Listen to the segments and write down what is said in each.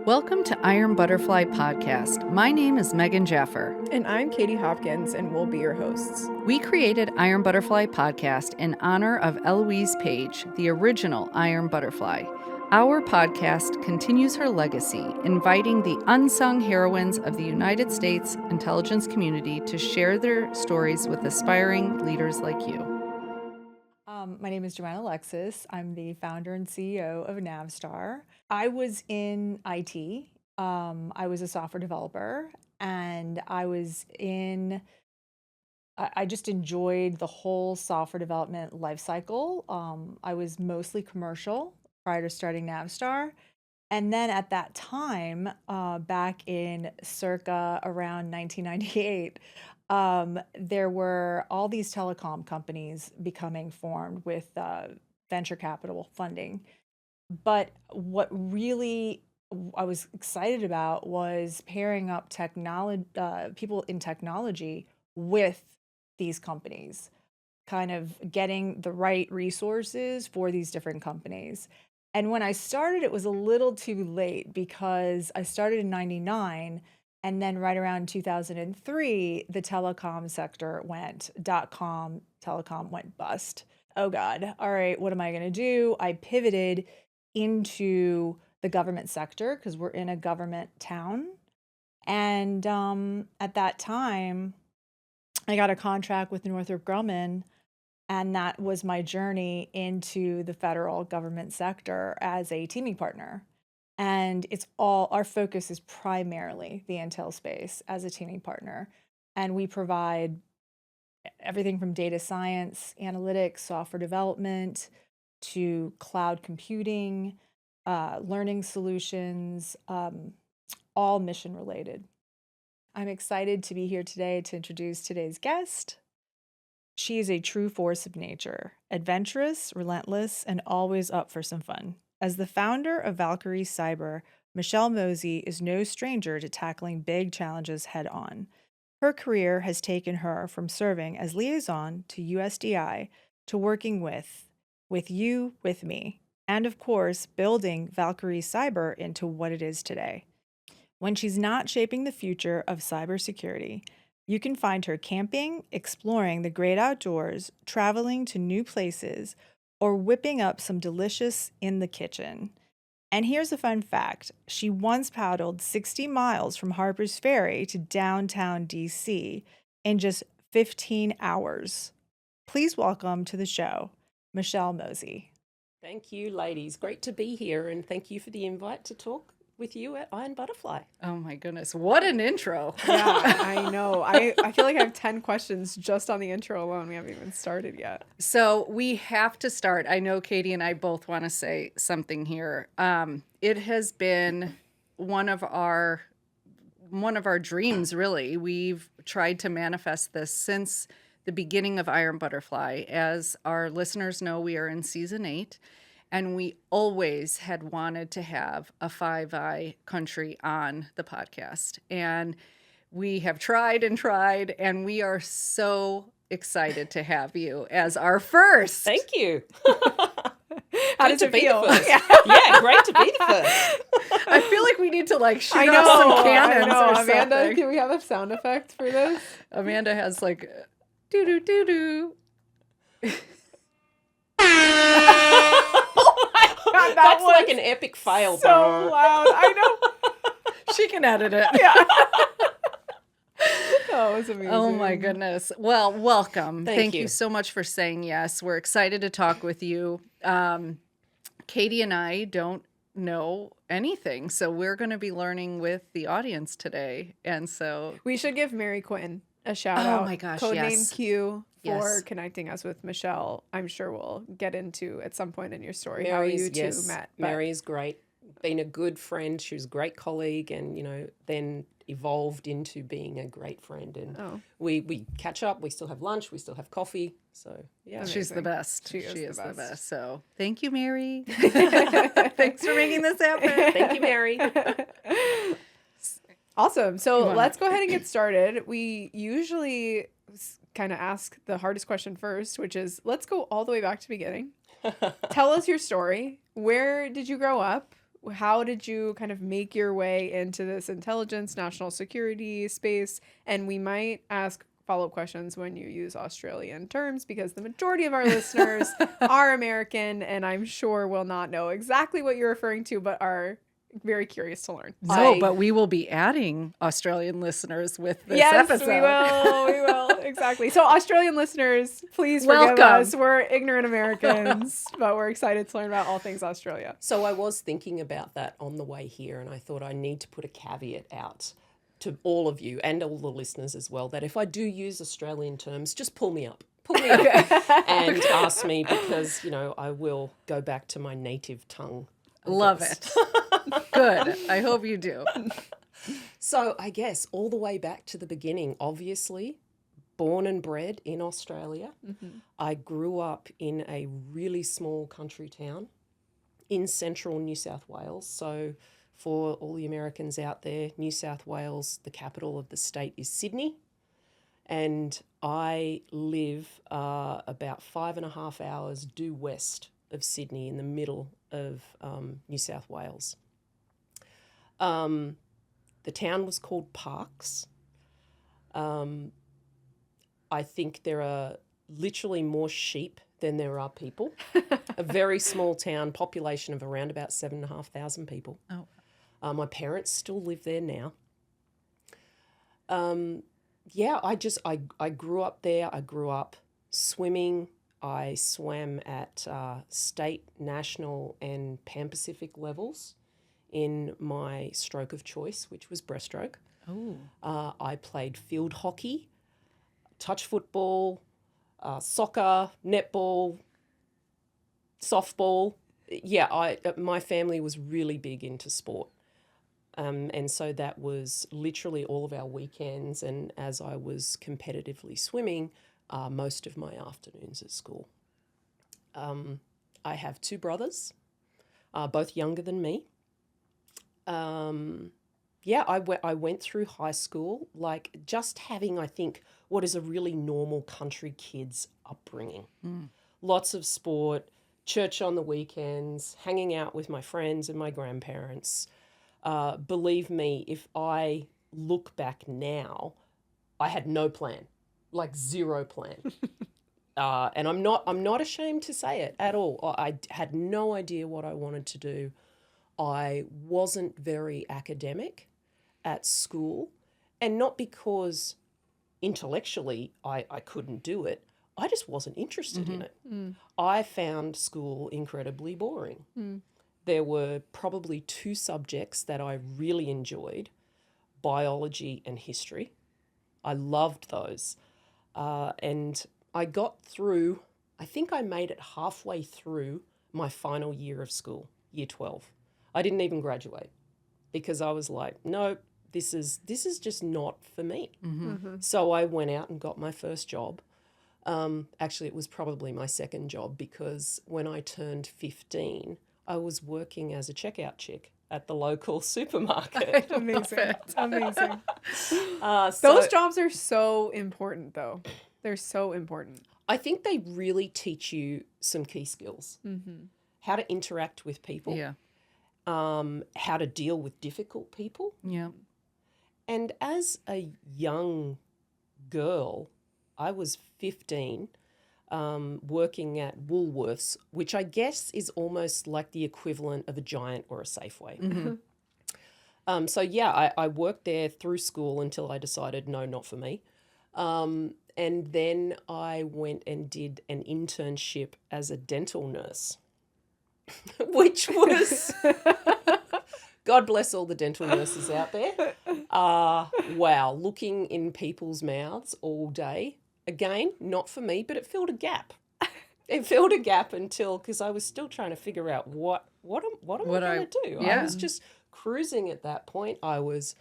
Welcome to Iron Butterfly Podcast. My name is Megan Jaffer. And I'm Katie Hopkins, and we'll be your hosts. We created Iron Butterfly Podcast in honor of Eloise Page, the original Iron Butterfly. Our podcast continues her legacy, inviting the unsung heroines of the United States intelligence community to share their stories with aspiring leaders like you. My name is Joanna Alexis. I'm the founder and CEO of Navstar. I was in IT. I was a software developer, and I just enjoyed the whole software development lifecycle. I was mostly commercial prior to starting Navstar. And then at that time, back in circa around 1998, there were all these telecom companies becoming formed with venture capital funding. But what really I was excited about was pairing up people in technology with these companies, kind of getting the right resources for these different companies. And when I started, it was a little too late because I started in 99. And then right around 2003, the telecom sector .com telecom went bust. Oh God. All right. What am I going to do? I pivoted into the government sector because we're in a government town. And at that time, I got a contract with Northrop Grumman. And that was my journey into the federal government sector as a teaming partner. And our focus is primarily the intel space as a teaming partner. And we provide everything from data science, analytics, software development, to cloud computing, learning solutions, all mission related. I'm excited to be here today to introduce today's guest. She is a true force of nature, adventurous, relentless, and always up for some fun. As the founder of Valkyrie Cyber, Michelle Mosey is no stranger to tackling big challenges head on. Her career has taken her from serving as liaison to USDI to working with you, with me, and of course, building Valkyrie Cyber into what it is today. When she's not shaping the future of cybersecurity, you can find her camping, exploring the great outdoors, traveling to new places, or whipping up some delicious in the kitchen. And here's a fun fact. She once paddled 60 miles from Harper's Ferry to downtown DC in just 15 hours. Please welcome to the show, Michelle Mosey. Thank you, ladies. Great to be here, and thank you for the invite to talk with you at Iron Butterfly. Oh my goodness, what an intro. Yeah, I know. I feel like I have 10 questions just on the intro alone. We haven't even started yet. So we have to start. I know Katie and I both want to say something here. It has been one of our dreams, really. We've tried to manifest this since the beginning of Iron Butterfly. As our listeners know, we are in season 8. And we always had wanted to have a FVEY country on the podcast. And we have tried, and we are so excited to have you as our first. Thank you. How does it feel? Yeah, great to be the first. I feel like we need to shoot off some cannons or Amanda, something. can we have a sound effect for this? Amanda has doo-doo-doo-doo. God, That's like an epic fail. So loud. I know. She can edit it. Yeah. Oh, it was amazing. Oh my goodness. Well, welcome. Thank you you so much for saying yes. We're excited to talk with you. Katie and I don't know anything, so we're going to be learning with the audience today. And so we should give Mary Quinn a shout out. Oh my gosh, Codename yes. Q for Yes. connecting us with Michelle. I'm sure we'll get into at some point in your story how Mary's, you two yes, met. Mary's great. Been a good friend. She was a great colleague, and then evolved into being a great friend. And we catch up. We still have lunch. We still have coffee. So yeah, she's the best. She is the best. So thank you, Mary. Thanks for making this happen. Thank you, Mary. Awesome. So let's go ahead and get started. We usually kind of ask the hardest question first, which is, let's go all the way back to the beginning. Tell us your story. Where did you grow up? how did you kind of make your way into this intelligence, national security space? And we might ask follow-up questions when you use Australian terms, because the majority of our listeners are American, and I'm sure will not know exactly what you're referring to, but are very curious to learn. No, but we will be adding Australian listeners with this Yes, episode. we will. We will. Exactly. So Australian listeners, please forgive Welcome. us. We're ignorant Americans, but we're excited to learn about all things Australia. So I was thinking about that on the way here, and I thought I need to put a caveat out to all of you and all the listeners as well, that if I do use Australian terms, just pull me up. Pull me up and ask me, because, I will go back to my native tongue. Love it. Good. I hope you do. So I guess all the way back to the beginning, obviously, born and bred in Australia. I grew up in a really small country town in central New South Wales. So for all the Americans out there, New South Wales, the capital of the state is Sydney. And I live about 5.5 hours due west of Sydney, in the middle of New South Wales. The town was called Parkes. I think there are literally more sheep than there are people. A very small town, population of around about 7,500 people. Oh. My parents still live there now. I grew up there. I grew up swimming. I swam at state, national, and Pan-Pacific levels in my stroke of choice, which was breaststroke. Oh. I played field hockey, touch football, soccer, netball, softball. Yeah, my family was really big into sport. And so that was literally all of our weekends. And as I was competitively swimming, most of my afternoons at school. I have 2 brothers, both younger than me. I went through high school, like just having, I think, what is a really normal country kid's upbringing. Lots of sport, church on the weekends, hanging out with my friends and my grandparents. Believe me, if I look back now, I had no plan, like zero plan. And I'm not ashamed to say it at all. I had no idea what I wanted to do. I wasn't very academic at school, and not because intellectually I couldn't do it. I just wasn't interested in it. I found school incredibly boring. There were probably 2 subjects that I really enjoyed, biology and history. I loved those. And I got through, I think I made it halfway through my final year of school, year 12. I didn't even graduate because I was like, no, this is just not for me. So I went out and got my first job. Actually, it was probably my second job, because when I turned 15, I was working as a checkout chick at the local supermarket. Amazing. Amazing. So Those jobs are so important, though. They're so important. I think they really teach you some key skills. How to interact with people. Yeah. How to deal with difficult people. Yeah. And as a young girl, I was 15, working at Woolworths, which I guess is almost like the equivalent of a Giant or a Safeway. I worked there through school until I decided, no, not for me. And then I went and did an internship as a dental nurse, which was, God bless all the dental nurses out there. Wow, looking in people's mouths all day. Again, not for me, but it filled a gap. It filled a gap until, because I was still trying to figure out what am I going to do? Yeah. I was just cruising at that point. I was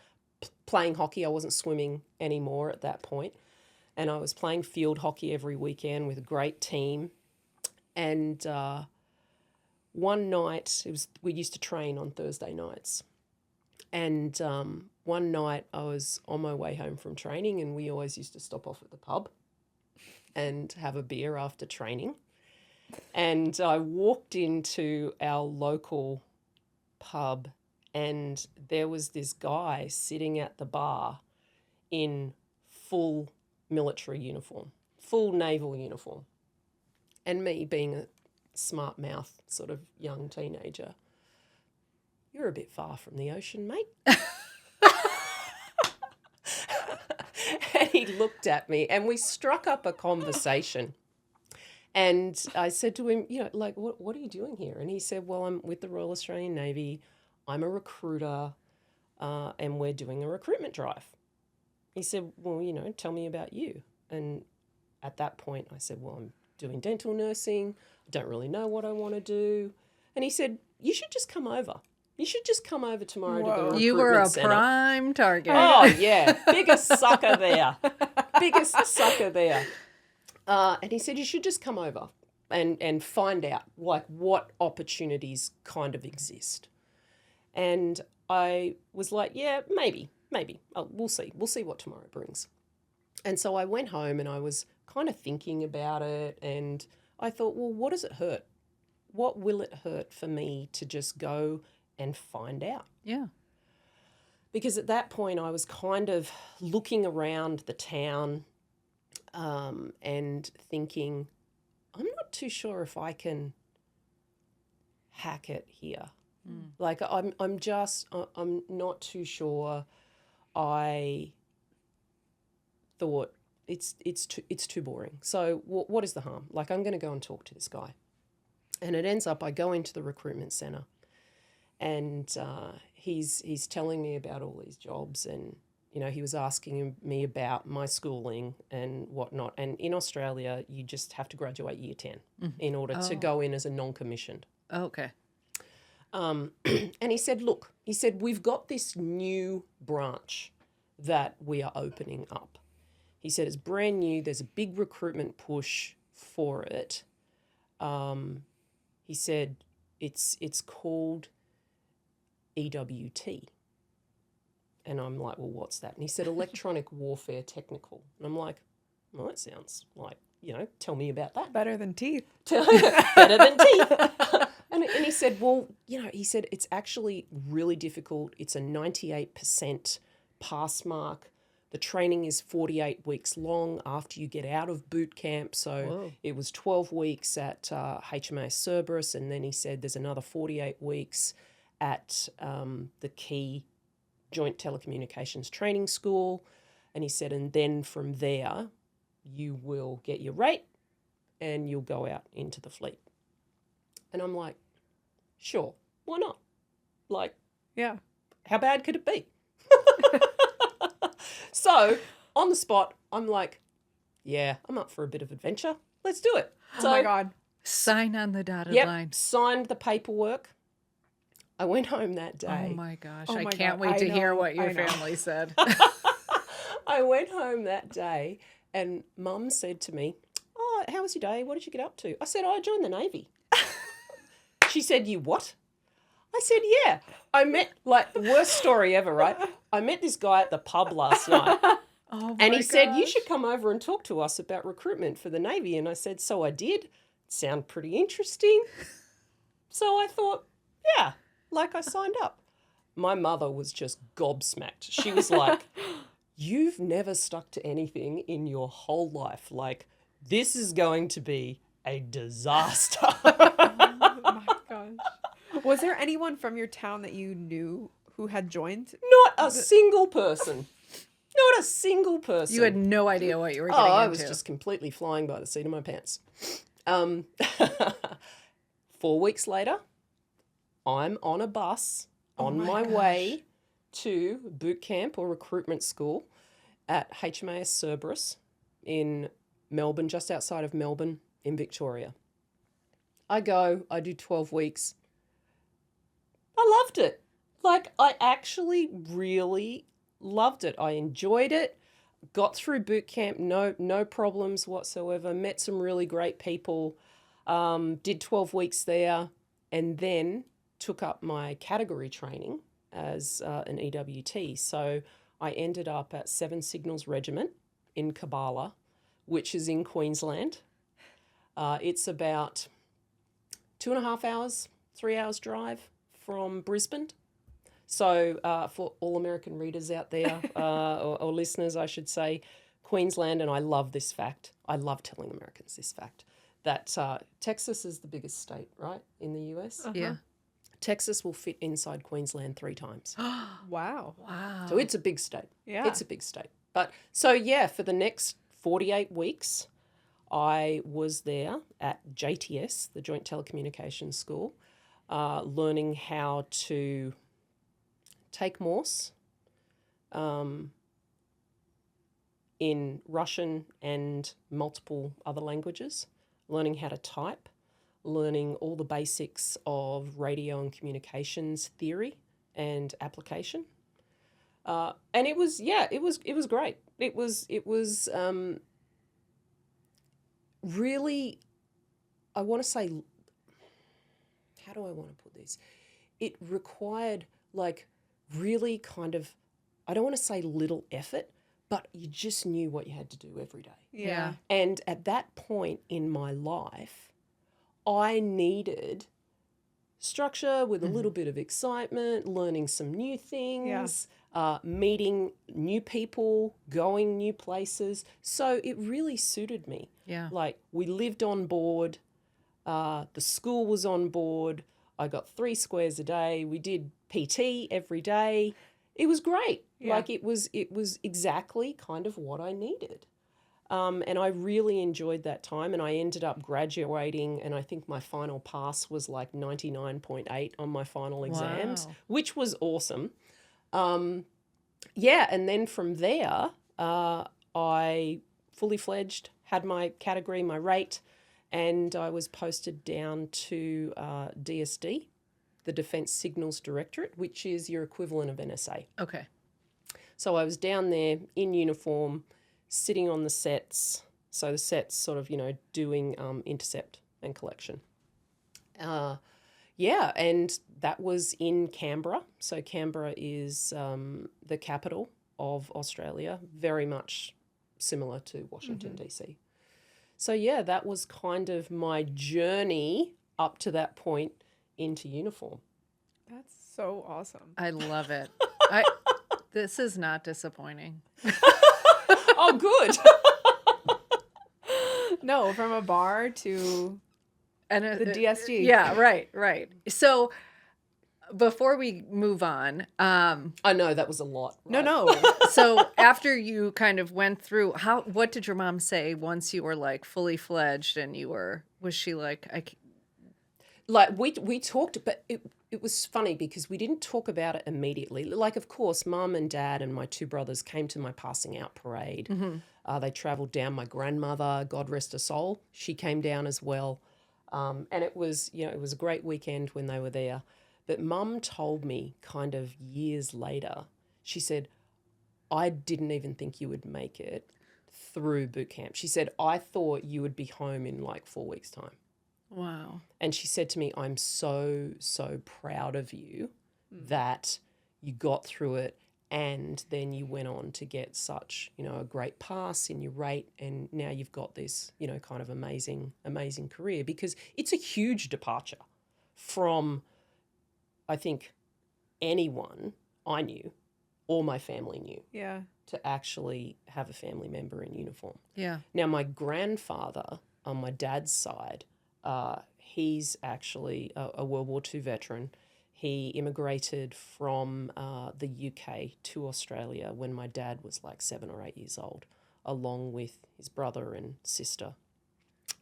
playing hockey. I wasn't swimming anymore at that point. And I was playing field hockey every weekend with a great team. And one night, we used to train on Thursday nights. And one night I was on my way home from training, and we always used to stop off at the pub and have a beer after training. And I walked into our local pub, and there was this guy sitting at the bar in full military uniform, full naval uniform. And me being a smart mouth sort of young teenager, "You're a bit far from the ocean, mate." And he looked at me and we struck up a conversation. And I said to him, like, what are you doing here? And he said, well, I'm with the Royal Australian Navy. I'm a recruiter, and we're doing a recruitment drive. He said, well, tell me about you. And at that point I said, well, I'm doing dental nursing. I don't really know what I want to do. And he said, you should just come over. You should just come over tomorrow to the recruitment You were a centre." prime target. Oh, yeah. Biggest sucker there. Biggest sucker there. And he said, you should just come over and find out, like, what opportunities kind of exist. And I was like, yeah, maybe. Oh, we'll see. We'll see what tomorrow brings. And so I went home and I was kind of thinking about it. And I thought, well, what does it hurt? What will it hurt for me to just go and find out? Yeah. Because at that point I was kind of looking around the town and thinking, I'm not too sure if I can hack it here. Like I'm not too sure. I thought it's too boring. So what is the harm? Like, I'm going to go and talk to this guy. And it ends up I go into the recruitment centre and he's telling me about all these jobs, and he was asking me about my schooling and whatnot. And in Australia, you just have to graduate year 10 in order to go in as a non-commissioned. Oh, okay. And he said, look, we've got this new branch that we are opening up. He said, it's brand new. There's a big recruitment push for it. He said, it's called EWT. And I'm like, well, what's that? And he said, Electronic Warfare Technical. And I'm like, well, that sounds like, tell me about that. Better than teeth. Better than teeth. And he said, well, it's actually really difficult. It's a 98% pass mark. The training is 48 weeks long after you get out of boot camp. So Whoa. It was 12 weeks at HMAS Cerberus. And then he said there's another 48 weeks at the key Joint Telecommunications Training School. And he said, and then from there, you will get your rate and you'll go out into the fleet. And I'm like, sure, why not? Like, Yeah. how bad could it be? So on the spot, I'm like, yeah, I'm up for a bit of adventure. Let's do it. Oh my God. Sign on the dotted Yep, line. signed the paperwork. I went home that day. Oh my gosh. Oh I my can't God. wait to I hear know, what your I know. family said. I went home that day and Mum said to me, oh, how was your day? What did you get up to? I said, I joined the Navy. She said, you what? I said, yeah. I met, like, the worst story ever, right? I met this guy at the pub last night. Oh And my he said, you gosh. should come over and talk to us about recruitment for the Navy. And I said, so I did. Sound pretty interesting. So I thought, yeah, like, I signed up. My mother was just gobsmacked. She was like, you've never stuck to anything in your whole life. Like, this is going to be a disaster. Oh my gosh. Was there anyone from your town that you knew who had joined? Not a single person. Not a single person. You had no idea what you were getting I into. was just completely flying by the seat of my pants. 4 weeks later, I'm on a bus on my way to boot camp or recruitment school at HMAS Cerberus in Melbourne, just outside of Melbourne in Victoria. I go, I do 12 weeks. I loved it. Like, I actually really loved it. I enjoyed it. Got through boot camp, no problems whatsoever. Met some really great people. Did 12 weeks there, and then took up my category training as an EWT. So I ended up at 7 Signals Regiment in Kabbalah, which is in Queensland. It's about 2.5 hours, 3 hours drive from Brisbane. So for all American readers out there, or listeners, I should say, Queensland, and I love this fact. I love telling Americans this fact, that Texas is the biggest state, right, in the US. Yeah. Texas will fit inside Queensland 3 times. Wow. Wow. So it's a big state. Yeah. It's a big state. But so, yeah, for the next 48 weeks, I was there at JTS, the Joint Telecommunications School, learning how to take Morse in Russian and multiple other languages, learning how to type, learning all the basics of radio and communications theory and application. And it was great. It was really, I want to say, how do I want to put this? It required like really kind of, I don't want to say little effort, but you just knew what you had to do every day. Yeah. And at that point in my life, I needed structure with a little bit of excitement, learning some new things, meeting new people, going new places. So it really suited me. Yeah. Like we lived on board, the school was on board. I got 3 squares a day. We did PT every day. It was great. Yeah. Like it was exactly kind of what I needed. And I really enjoyed that time, and I ended up graduating, and I think my final pass was like 99.8 on my final exams, Wow. which was awesome. Yeah, and then from there, I fully fledged, had my category, my rate, and I was posted down to DSD, the Defence Signals Directorate, which is your equivalent of NSA. Okay. So I was down there in uniform, sitting on the sets. So the sets sort of, doing intercept and collection. Yeah, and that was in Canberra. So Canberra is the capital of Australia, very much similar to Washington, D.C. So, yeah, that was kind of my journey up to that point into uniform. That's so awesome. I love it. This is not disappointing. Oh, good. No, from a bar to And the DSG. Yeah, right. So before we move on, I know that was a lot. Right? No. so after you kind of went through, what did your mom say once you were like fully fledged and was she like, Like we talked, but it was funny because we didn't talk about it immediately. Like, of course, Mum and Dad and my 2 brothers came to my passing out parade. They travelled down. My grandmother, God rest her soul, she came down as well. And it was, it was a great weekend when they were there. But Mum told me kind of years later, she said, I didn't even think you would make it through boot camp. She said, I thought you would be home in like 4 weeks' time. wow. And she said to me, I'm so, so proud of you that you got through it and then you went on to get such, a great pass in your rate, and now you've got this, kind of amazing, amazing career, because it's a huge departure from, I think, anyone I knew or my family knew Yeah. to actually have a family member in uniform. Yeah. Now, my grandfather on my dad's side, he's actually a World War II veteran. He immigrated from the UK to Australia when my dad was like 7 or 8 years old, along with his brother and sister.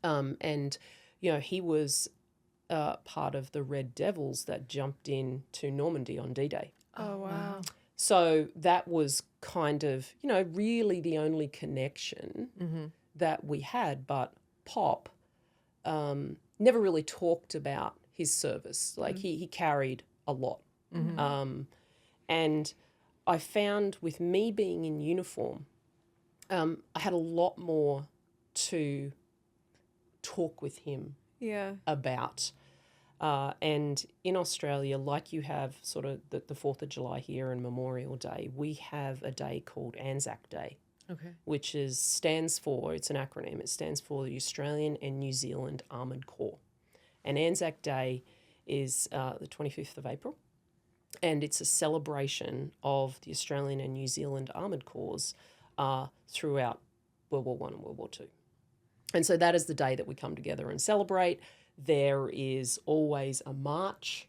And, he was part of the Red Devils that jumped into Normandy on D-Day. Oh, wow. So that was kind of, really the only connection that we had. But Pop never really talked about his service. Like he carried a lot. And I found with me being in uniform, I had a lot more to talk with him Yeah. about. And in Australia, like you have sort of the 4th of July here and Memorial Day, we have a day called Anzac Day, Okay. which stands for, it's an acronym, it stands for the Australian and New Zealand Armoured Corps. And Anzac Day is the 25th of April. And it's a celebration of the Australian and New Zealand Armoured Corps throughout World War I and World War II. And so that is the day that we come together and celebrate. There is always a march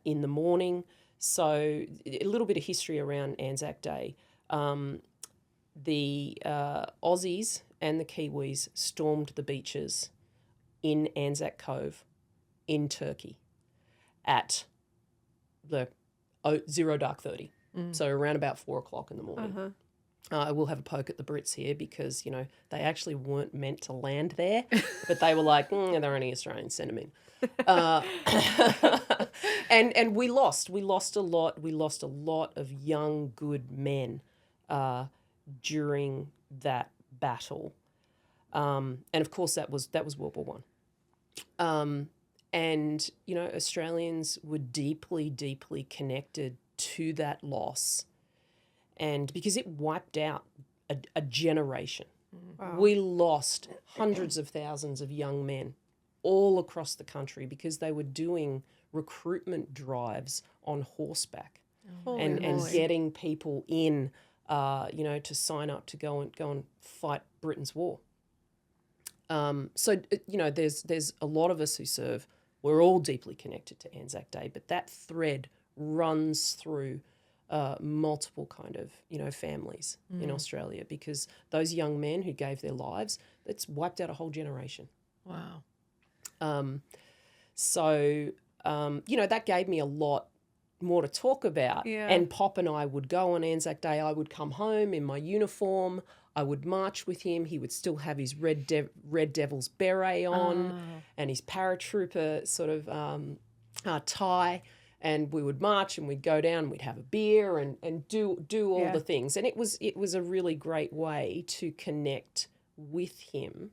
in the morning. So a little bit of history around Anzac Day. The Aussies and the Kiwis stormed the beaches in Anzac Cove in Turkey at the 0 dark 30. So around about 4 o'clock in the morning. I will have a poke at the Brits here because, they actually weren't meant to land there, but they were like, they're only Australians, send them in. And we lost. We lost a lot. We lost a lot of young, good men during that battle. And of course, that was World War I. And, Australians were deeply, deeply connected to that loss. And because it wiped out a generation. Wow. We lost hundreds of thousands of young men all across the country because they were doing recruitment drives on horseback and getting people in, to sign up to go and fight Britain's war. So there's a lot of us who serve. We're all deeply connected to Anzac Day, but that thread runs through multiple kind of, families in Australia because those young men who gave their lives, it's wiped out a whole generation. Wow. That gave me a lot more to talk about. Yeah. And Pop and I would go on Anzac Day. I would come home in my uniform. I would march with him. He would still have his Red Devil's beret on and his paratrooper sort of tie. And we would march and we'd go down, we'd have a beer and do all the things. And it was a really great way to connect with him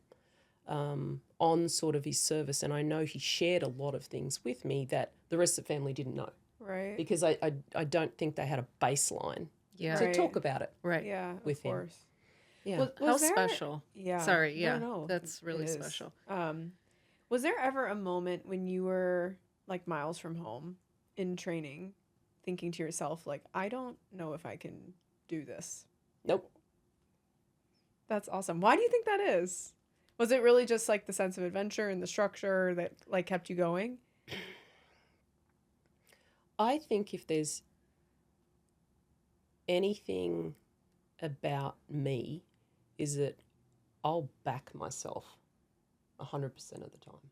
on sort of his service. And I know he shared a lot of things with me that the rest of the family didn't know. Right. Because I don't think they had a baseline to talk about it with him. Course. Yeah. How special. Yeah. Sorry, yeah. No, That's really it is. special. Was there ever a moment when you were like miles from home in training, thinking to yourself, like, I don't know if I can do this? Nope. That's awesome. Why do you think that is? Was it really just like the sense of adventure and the structure that like kept you going? I think if there's anything about me is that I'll back myself 100% of the time.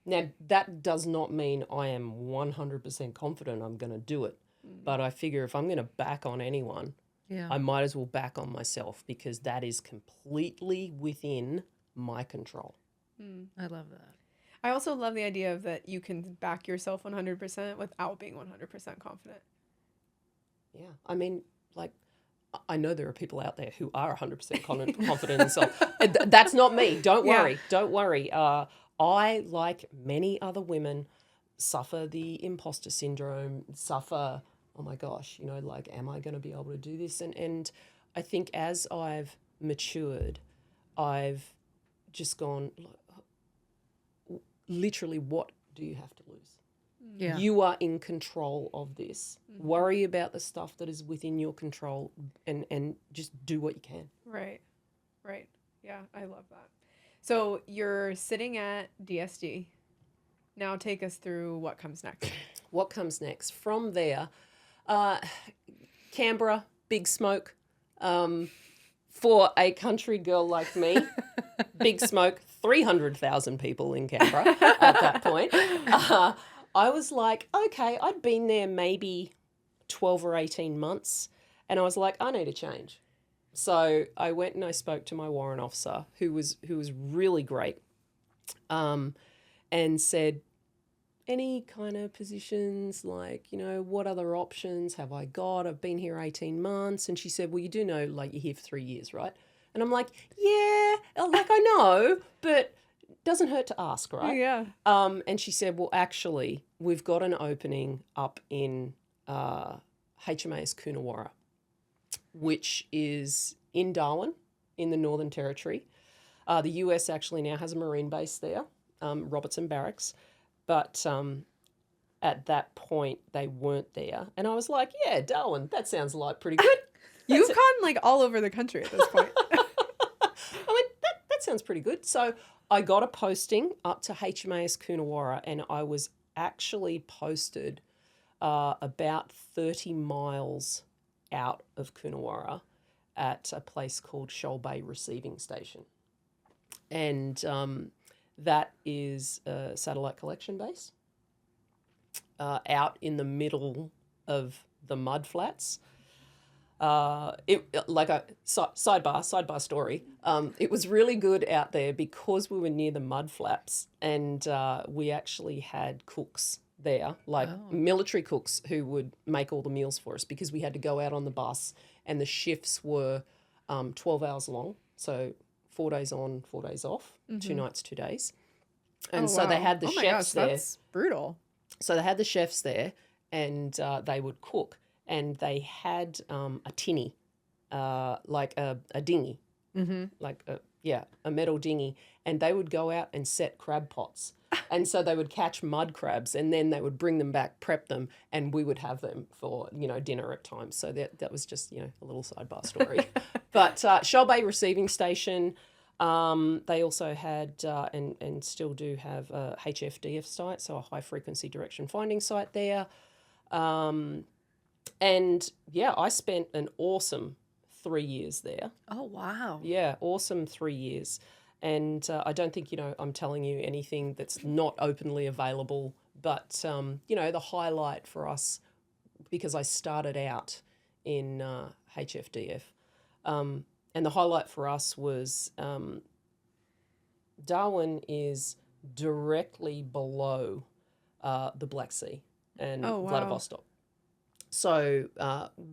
Now, that does not mean I am 100% confident I'm going to do it. But I figure if I'm going to back on anyone, I might as well back on myself because that is completely within my control. I love that. I also love the idea of that you can back yourself 100% without being 100% confident. Yeah. I mean, like, I know there are people out there who are 100% confident in themselves. That's not me. Don't worry. Don't worry. I, like many other women, suffer the imposter syndrome, suffer, oh my gosh, like, am I going to be able to do this? And I think as I've matured, I've just gone, literally, what do you have to lose? Yeah. You are in control of this. Worry about the stuff that is within your control and just do what you can. Right. Yeah, I love that. So you're sitting at DSD. Now take us through what comes next. What comes next? From there, Canberra, big smoke. For a country girl like me, big smoke, 300,000 people in Canberra at that point. I was like, okay, I'd been there maybe 12 or 18 months, and I was like, I need a change. So I went and I spoke to my warrant officer, who was really great, and said, any kind of positions, like, what other options have I got? I've been here 18 months. And she said, well, you do know, like, you're here for 3 years, right? And I'm like, yeah, like, I know, but it doesn't hurt to ask, right? Yeah. And she said, well, actually, we've got an opening up in HMAS Coonawarra, which is in Darwin in the Northern Territory. The US actually now has a Marine base there, Robertson Barracks. But at that point, they weren't there. And I was like, yeah, Darwin, that sounds like pretty good. You've gone like all over the country at this point. I went, that sounds pretty good. So I got a posting up to HMAS Coonawarra, and I was actually posted about 30 miles out of Coonawarra at a place called Shoal Bay Receiving Station. And that is a satellite collection base out in the middle of the mud flats. Like a sidebar story. It was really good out there because we were near the mud flaps, and we actually had cooks there, like military cooks who would make all the meals for us, because we had to go out on the bus, and the shifts were 12 hours long, so 4 days on, 4 days off, 2 nights, 2 days. And so they had the chefs there. That's brutal. So they had the chefs there, and they would cook. And they had a tinny, like a dinghy, like a metal dinghy, and they would go out and set crab pots. And so they would catch mud crabs, and then they would bring them back, prep them, and we would have them for, dinner at times. So that was just, a little sidebar story. But Shoal Bay Receiving Station, they also had and still do have a HFDF site, so a high frequency direction finding site there. And yeah, I spent an awesome 3 years there. Oh, wow. Yeah, awesome 3 years. And I don't think, I'm telling you anything that's not openly available, but, the highlight for us, because I started out in HFDF, and the highlight for us was Darwin is directly below the Black Sea and Vladivostok. So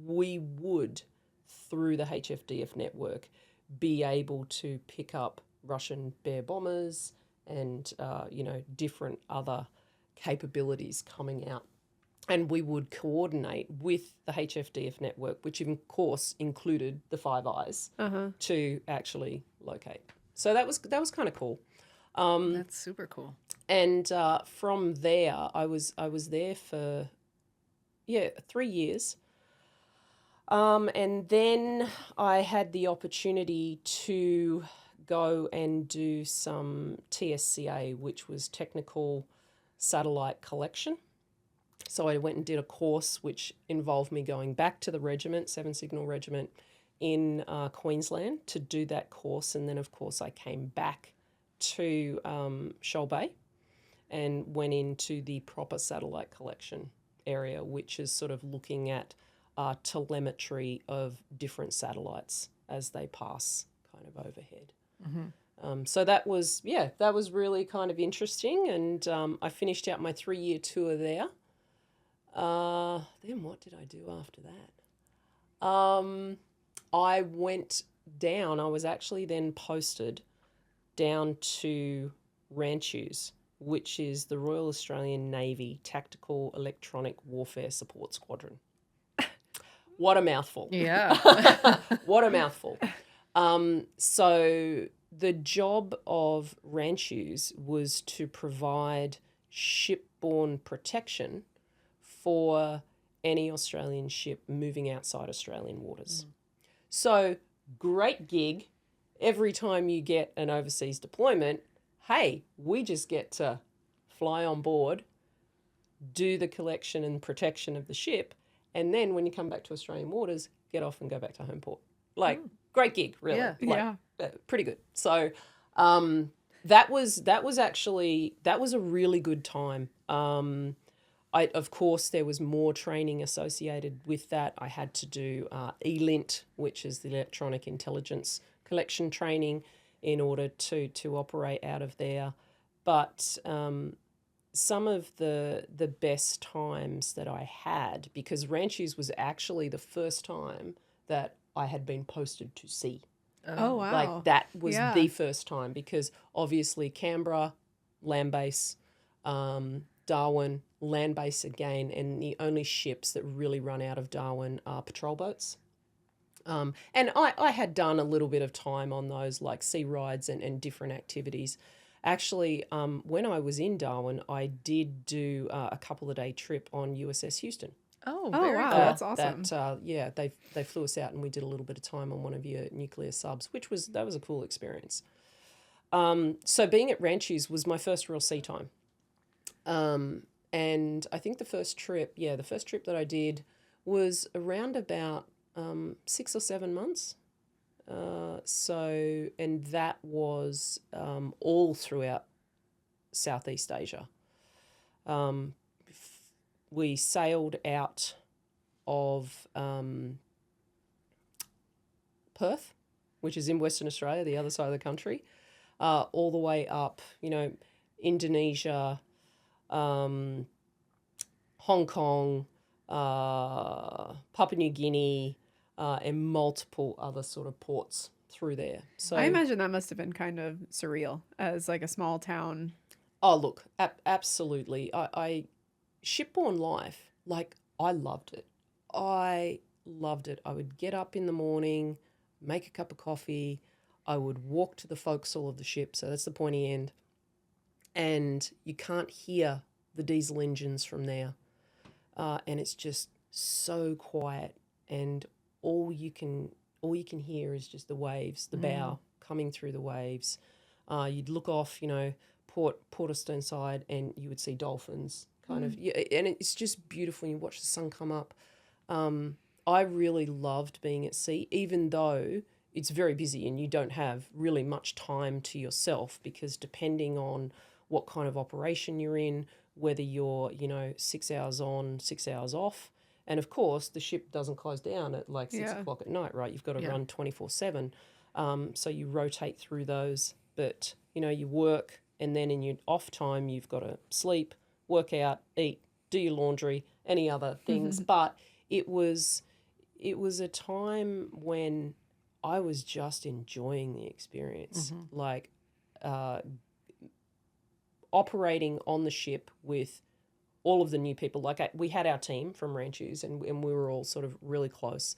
we would, through the HFDF network, be able to pick up Russian Bear bombers and, different other capabilities coming out. And we would coordinate with the HFDF network, which of course included the Five Eyes, to actually locate. So that was kind of cool. That's super cool. And from there, I was there for 3 years. And then I had the opportunity to go and do some TSCA, which was Technical Satellite Collection. So I went and did a course which involved me going back to the regiment, 7 Signal Regiment in Queensland, to do that course. And then, of course, I came back to Shoal Bay and went into the proper satellite collection area, which is sort of looking at telemetry of different satellites as they pass kind of overhead. So that was really kind of interesting. And I finished out my 3-year tour there. Then what did I do after that? I went down. I was actually then posted down to Ranchus, which is the Royal Australian Navy Tactical Electronic Warfare Support Squadron. What a mouthful. Yeah. What a mouthful. So the job of Ranchus was to provide shipborne protection for any Australian ship moving outside Australian waters. So great gig. Every time you get an overseas deployment, hey, we just get to fly on board, do the collection and protection of the ship, and then when you come back to Australian waters, get off and go back to home port. Great gig, really. Yeah. Pretty good. So that was a really good time. Of course, there was more training associated with that. I had to do ELINT, which is the Electronic Intelligence Collection Training, in order to operate out of there. But some of the best times that I had, because Ranchus was actually the first time that I had been posted to sea. Oh, wow. Like that was the first time, because obviously Canberra, land base, Darwin, land base again, and the only ships that really run out of Darwin are patrol boats. And I had done a little bit of time on those, like sea rides and different activities. Actually, when I was in Darwin, I did do a couple of day trip on USS Houston. Oh, Oh, very wow. cool. That's awesome. They flew us out and we did a little bit of time on one of your nuclear subs, that was a cool experience. So being at Ranches was my first real sea time. And I think the first trip that I did was around about 6 or 7 months. And that was all throughout Southeast Asia. We sailed out of Perth, which is in Western Australia, the other side of the country, all the way up, Indonesia, Hong Kong, Papua New Guinea, and multiple other sort of ports through there. So I imagine that must have been kind of surreal as like a small town. Oh, look, absolutely. I shipborne life, like, I loved it. I loved it. I would get up in the morning, make a cup of coffee. I would walk to the forecastle of the ship, so that's the pointy end, and you can't hear the diesel engines from there. And it's just so quiet, and all you can hear is just the waves, the bow coming through the waves. You'd look off, Port of Stonside, and you would see dolphins kind of, and it's just beautiful. You watch the sun come up. I really loved being at sea, even though it's very busy and you don't have really much time to yourself, because depending on what kind of operation you're in, whether you're, 6 hours on, 6 hours off, and of course the ship doesn't close down at like 6 o'clock at night, right? You've got to run 24/7. So you rotate through those, but you work, and then in your off time you've got to sleep, work out, eat, do your laundry, any other things. But it was a time when I was just enjoying the experience, like operating on the ship with all of the new people. Like we had our team from Ranches, and we were all sort of really close.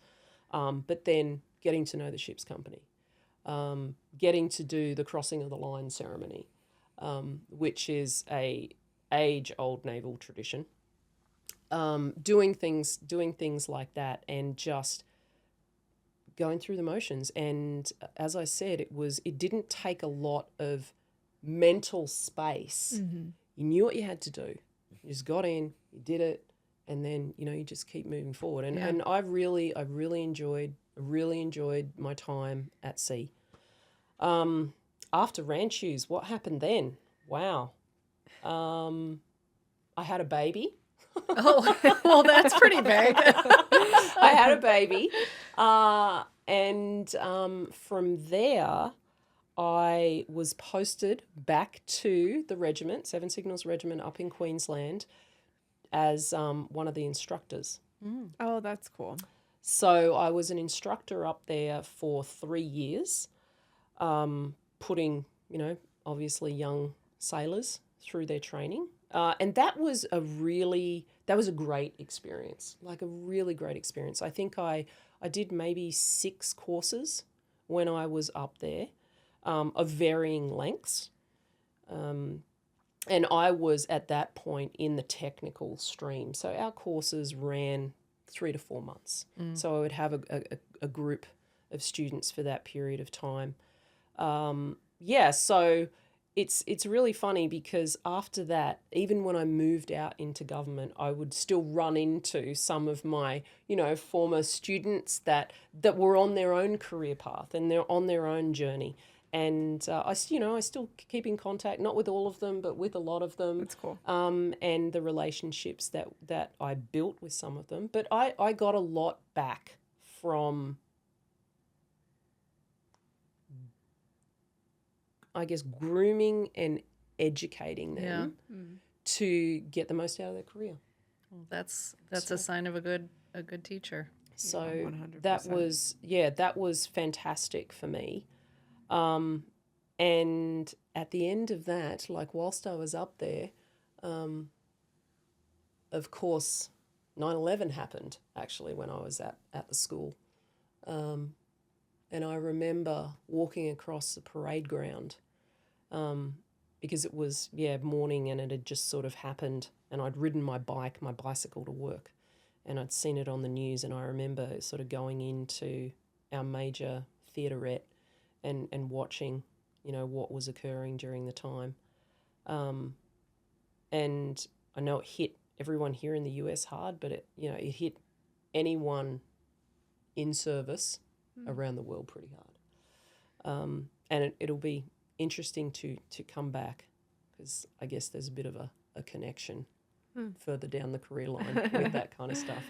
But then getting to know the ship's company, getting to do the crossing of the line ceremony, which is a age-old naval tradition. Doing things like that, and just going through the motions. And as I said, it didn't take a lot of mental space. You knew what you had to do. You just got in, you did it, and then you just keep moving forward. And I really enjoyed my time at sea. After Ranches, what happened then? Wow. I had a baby. Oh, well, that's pretty big. I had a baby. And from there, I was posted back to the regiment, Seven Signals Regiment up in Queensland, as one of the instructors. Oh, that's cool. So I was an instructor up there for 3 years, putting, obviously young sailors through their training. And that was a great experience, like a really great experience. I think I did maybe 6 courses when I was up there, of varying lengths. And I was at that point in the technical stream. So our courses ran 3 to 4 months. So I would have a group of students for that period of time. So it's really funny, because after that, even when I moved out into government, I would still run into some of my, former students that were on their own career path and they're on their own journey. And I still keep in contact, not with all of them, but with a lot of them. That's cool. And the relationships that I built with some of them. But I got a lot back from, I guess, grooming and educating them to get the most out of their career. Well, that's a sign of a good teacher. So 100%. that was fantastic for me. And at the end of that, like whilst I was up there, of course, 9/11 happened actually when I was at the school. And I remember walking across the parade ground, because it was, morning, and it had just sort of happened, and I'd ridden my bicycle to work, and I'd seen it on the news, and I remember sort of going into our major theaterette and watching, what was occurring during the time. And I know it hit everyone here in the US hard, but it hit anyone in service around the world pretty hard. And it'll be interesting to come back, because I guess there's a bit of a connection further down the career line with that kind of stuff.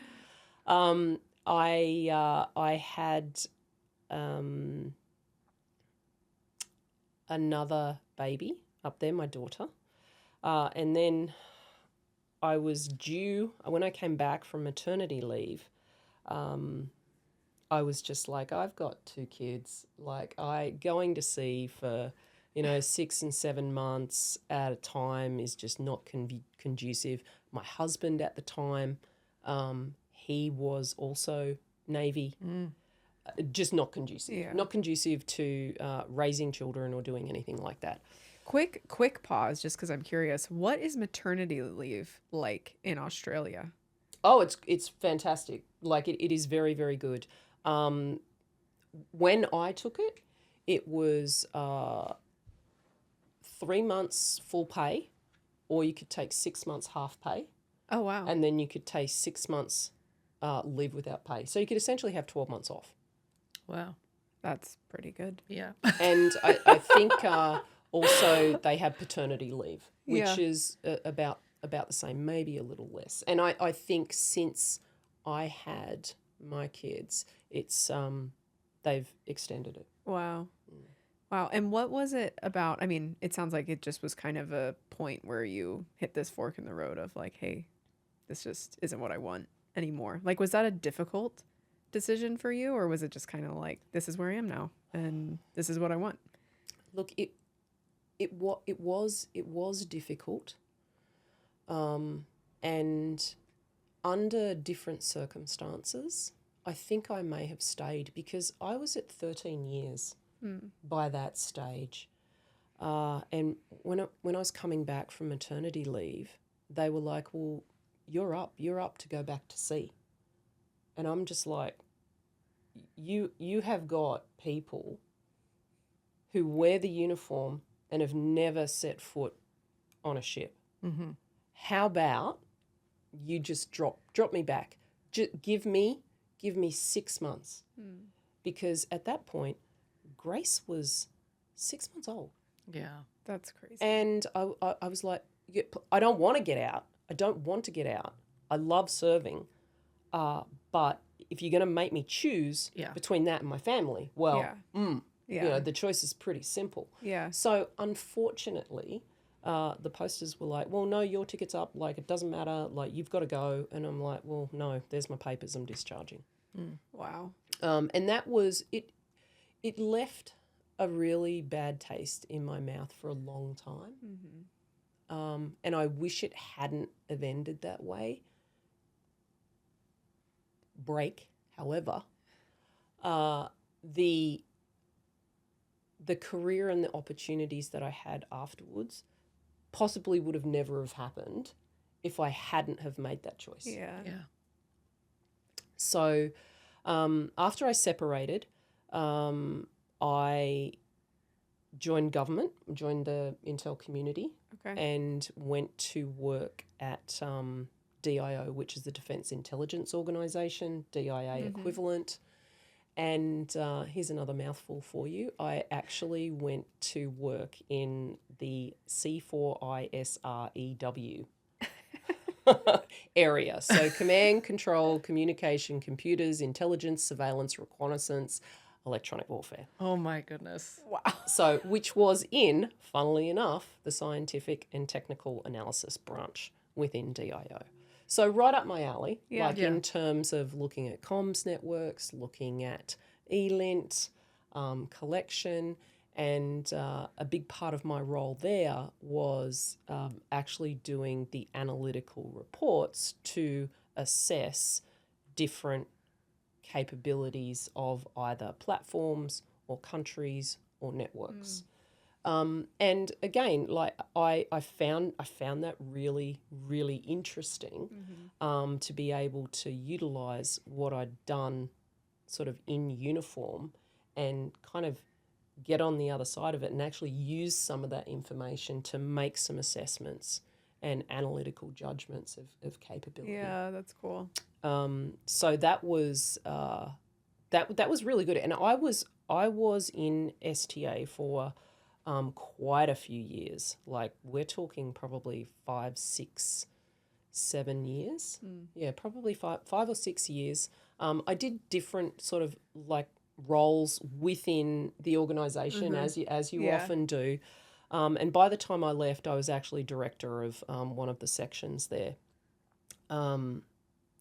I had another baby up there, my daughter, and then I was due, when I came back from maternity leave, I was just like, I've got 2 kids. Like, going to sea for, 6 and 7 months at a time is just not conducive. My husband at the time, he was also Navy. Just not conducive. Yeah. Not conducive to raising children or doing anything like that. Quick pause, just because I'm curious. What is maternity leave like in Australia? Oh, it's fantastic. Like, it is very, very good. When I took it, it was 3 months full pay, or you could take 6 months half pay. Oh, wow. And then you could take 6 months leave without pay. So you could essentially have 12 months off. Wow. That's pretty good. Yeah. And I think also they have paternity leave, which Yeah. is about the same, maybe a little less. And I think since I had my kids, it's they've extended it. Wow. Wow. And what was it about? I mean, it sounds like it just was kind of a point where you hit this fork in the road of like, hey, this just isn't what I want anymore. Like, was that a difficult decision for you, or was it just kind of like, this is where I am now and this is what I want? Look, it was difficult, and under different circumstances, I think I may have stayed, because I was at 13 years by that stage, and when I was coming back from maternity leave, they were like, "Well, you're up to go back to sea," and I'm just like, "You have got people who wear the uniform and have never set foot on a ship. Mm-hmm. How about you just drop me back? Give me 6 months." Because at that point, Grace was 6 months old. Yeah. That's crazy. And I was like, I don't want to get out. I don't want to get out. I love serving. But if you're going to make me choose between that and my family, well, the choice is pretty simple. Yeah. So unfortunately, the posters were like, well, no, your ticket's up. Like, it doesn't matter. Like, you've got to go. And I'm like, well, no, there's my papers. I'm discharging. Wow. And that was it. It left a really bad taste in my mouth for a long time. And I wish it hadn't have ended that way. However, the career and the opportunities that I had afterwards possibly would have never have happened if I hadn't have made that choice. Yeah. Yeah. So after I separated, I joined the Intel community, and went to work at DIO, which is the Defence Intelligence Organisation, DIA equivalent. And here's another mouthful for you. I actually went to work in the C4ISREW area. So command, control, communication, computers, intelligence, surveillance, reconnaissance, electronic warfare. Oh my goodness. Wow. So, which was in, funnily enough, the scientific and technical analysis branch within DIO. So right up my alley, in terms of looking at comms networks, looking at ELINT, collection, and a big part of my role there was actually doing the analytical reports to assess different capabilities of either platforms or countries or networks. And again, like I found that really, really interesting to be able to utilize what I'd done sort of in uniform and kind of get on the other side of it and actually use some of that information to make some assessments and analytical judgments of capability. Yeah, that's cool. So that was that was really good, and I was in STA for quite a few years. Like we're talking probably 5, 6, 7 years. Yeah, probably five or 6 years. I did different sort of like roles within the organisation as you Yeah. often do. And by the time I left, I was actually director of one of the sections there.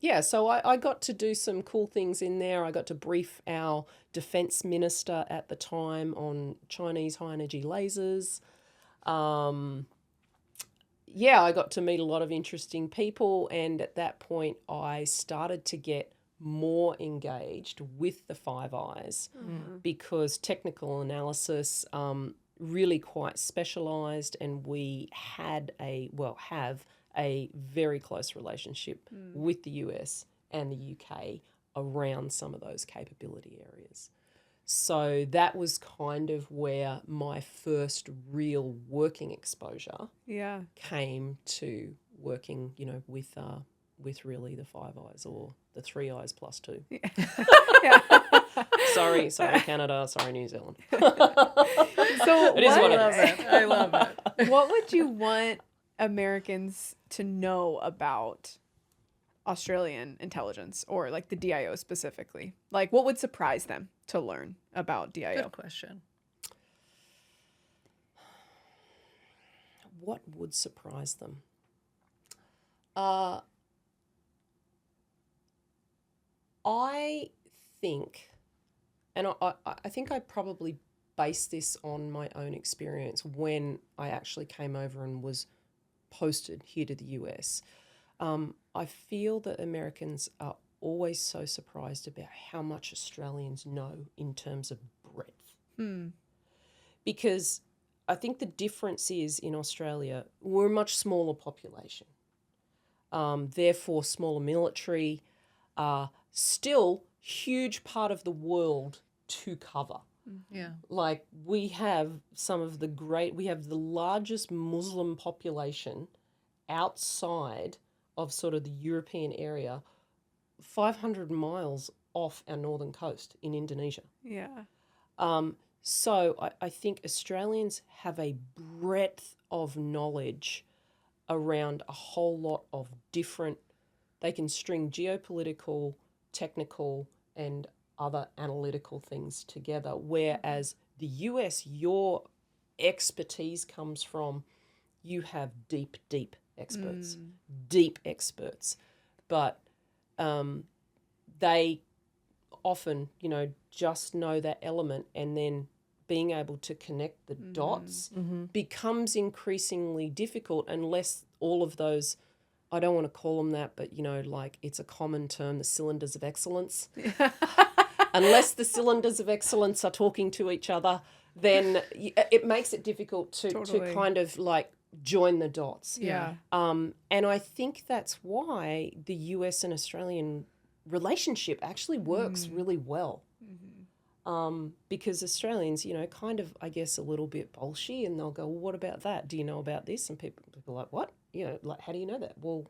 Yeah, so I got to do some cool things in there. I got to brief our defence minister at the time on Chinese high-energy lasers. Yeah, I got to meet a lot of interesting people, and at that point I started to get more engaged with the Five Eyes because technical analysis really quite specialised, and we had have a very close relationship with the US and the UK around some of those capability areas. So that was kind of where my first real working exposure Yeah. came to working, with really the Five Eyes or the Three Eyes plus 2. Yeah. Sorry, Canada. Sorry, New Zealand. So It is what it love is. it. I love it. what would you want Americans to know about Australian intelligence, or like the DIO specifically? Like, what would surprise them to learn about DIO? Good question. What would surprise them? I think, and I think I probably based this on my own experience when I actually came over and was posted here to the US. I feel that Americans are always so surprised about how much Australians know in terms of breadth. Because I think the difference is in Australia, we're a much smaller population. Therefore, smaller military, still huge part of the world to cover. Yeah. Like we have we have the largest Muslim population outside of sort of the European area, 500 miles off our northern coast in Indonesia. Yeah. So I think Australians have a breadth of knowledge around a whole lot of different, they can string geopolitical, technical, and other analytical things together, whereas the US, your expertise comes from, you have deep experts, but they often, just know that element, and then being able to connect the dots becomes increasingly difficult unless all of those, I don't want to call them that, but, like it's a common term, the cylinders of excellence. Unless the cylinders of excellence are talking to each other, then it makes it difficult to Totally. kind of like join the dots. Yeah. And I think that's why the US and Australian relationship actually works really well. Because Australians, kind of, I guess, a little bit bolshy, and they'll go, well, what about that? Do you know about this? And people are like, what? Like, how do you know that? Well,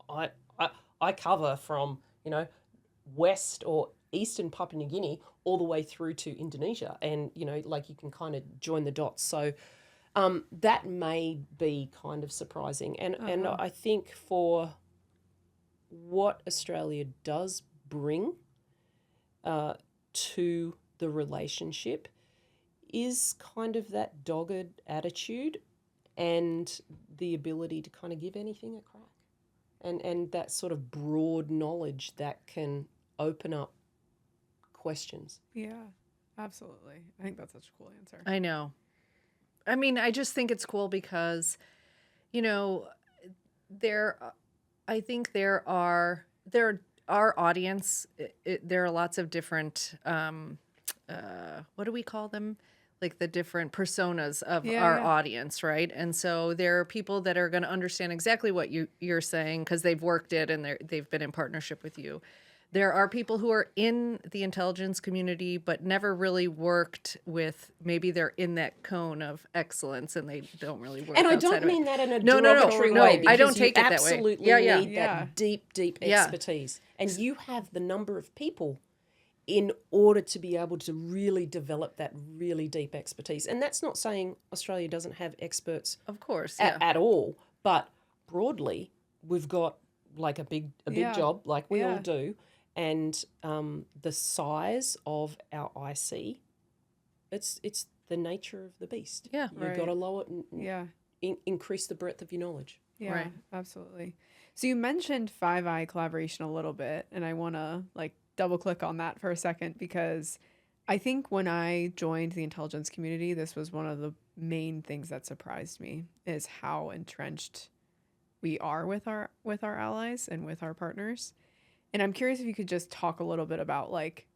I cover from, west or eastern Papua New Guinea all the way through to Indonesia. And, like you can kind of join the dots. So that may be kind of surprising. And I think for what Australia does bring to the relationship is kind of that dogged attitude and the ability to kind of give anything a crack. And that sort of broad knowledge that can open up questions. Yeah. Absolutely. I think that's such a cool answer. I know. I mean, I just think it's cool because, I think our audience, there are lots of different, what do we call them? like the different personas of Yeah, our yeah. audience, right? And so there are people that are going to understand exactly what you're saying because they've worked it and they've been in partnership with you. There are people who are in the intelligence community but never really worked with, maybe they're in that cone of excellence and they don't really work And I outside don't of it. mean that in a No, derogatory no, way, I don't because take you it that way. absolutely Yeah, yeah. need Yeah. that deep Yeah. expertise. And you have the number of people in order to be able to really develop that really deep expertise. And that's not saying Australia doesn't have experts Of course, yeah. at all, but broadly, we've got like a big Yeah. job, like we all Yeah. do. And the size of our IC, it's the nature of the beast. Yeah. You've Right. got to lower it and Yeah. increase the breadth of your knowledge. Yeah, Right. absolutely. So you mentioned FVEY collaboration a little bit, and I want to like double click on that for a second because I think when I joined the intelligence community, this was one of the main things that surprised me is how entrenched we are with our allies and with our partners. And I'm curious if you could just talk a little bit about like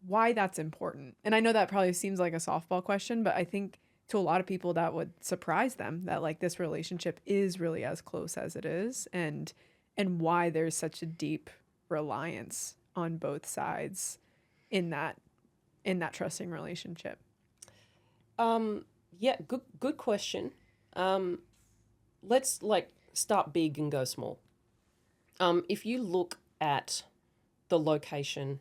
why that's important. And I know that probably seems like a softball question, but I think to a lot of people that would surprise them that like this relationship is really as close as it is, and why there's such a deep reliance on both sides in that trusting relationship. Yeah, good question. Let's like start big and go small. If you look at the location,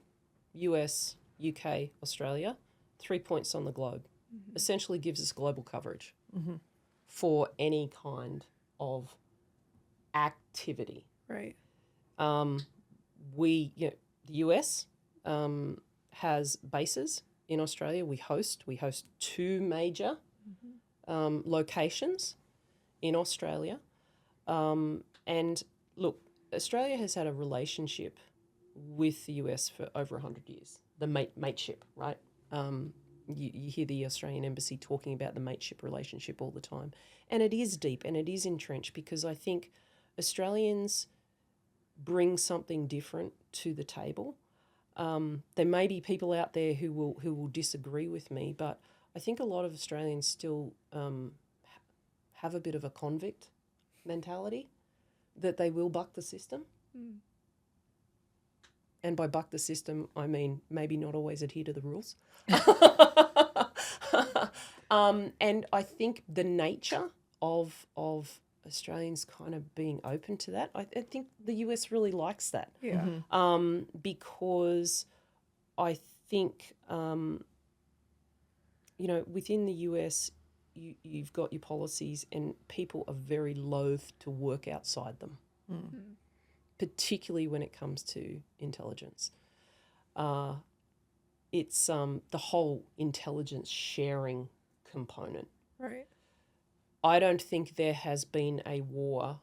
US, UK, Australia, 3 points on the globe, essentially gives us global coverage for any kind of activity. Right. The US has bases in Australia. We host 2 major locations in Australia. And look, Australia has had a relationship with the US for over 100 years, the mateship, right? You hear the Australian Embassy talking about the mateship relationship all the time. And it is deep and it is entrenched because I think Australians bring something different to the table. There may be people out there who will disagree with me, but I think a lot of Australians still have a bit of a convict mentality that they will buck the system. Mm. And by buck the system, I mean maybe not always adhere to the rules. And I think the nature of Australians kind of being open to that, I think the US really likes that. Yeah. Because I think, within the US, you've got your policies and people are very loath to work outside them, particularly when it comes to intelligence. It's the whole intelligence sharing component. Right. I don't think there has been a war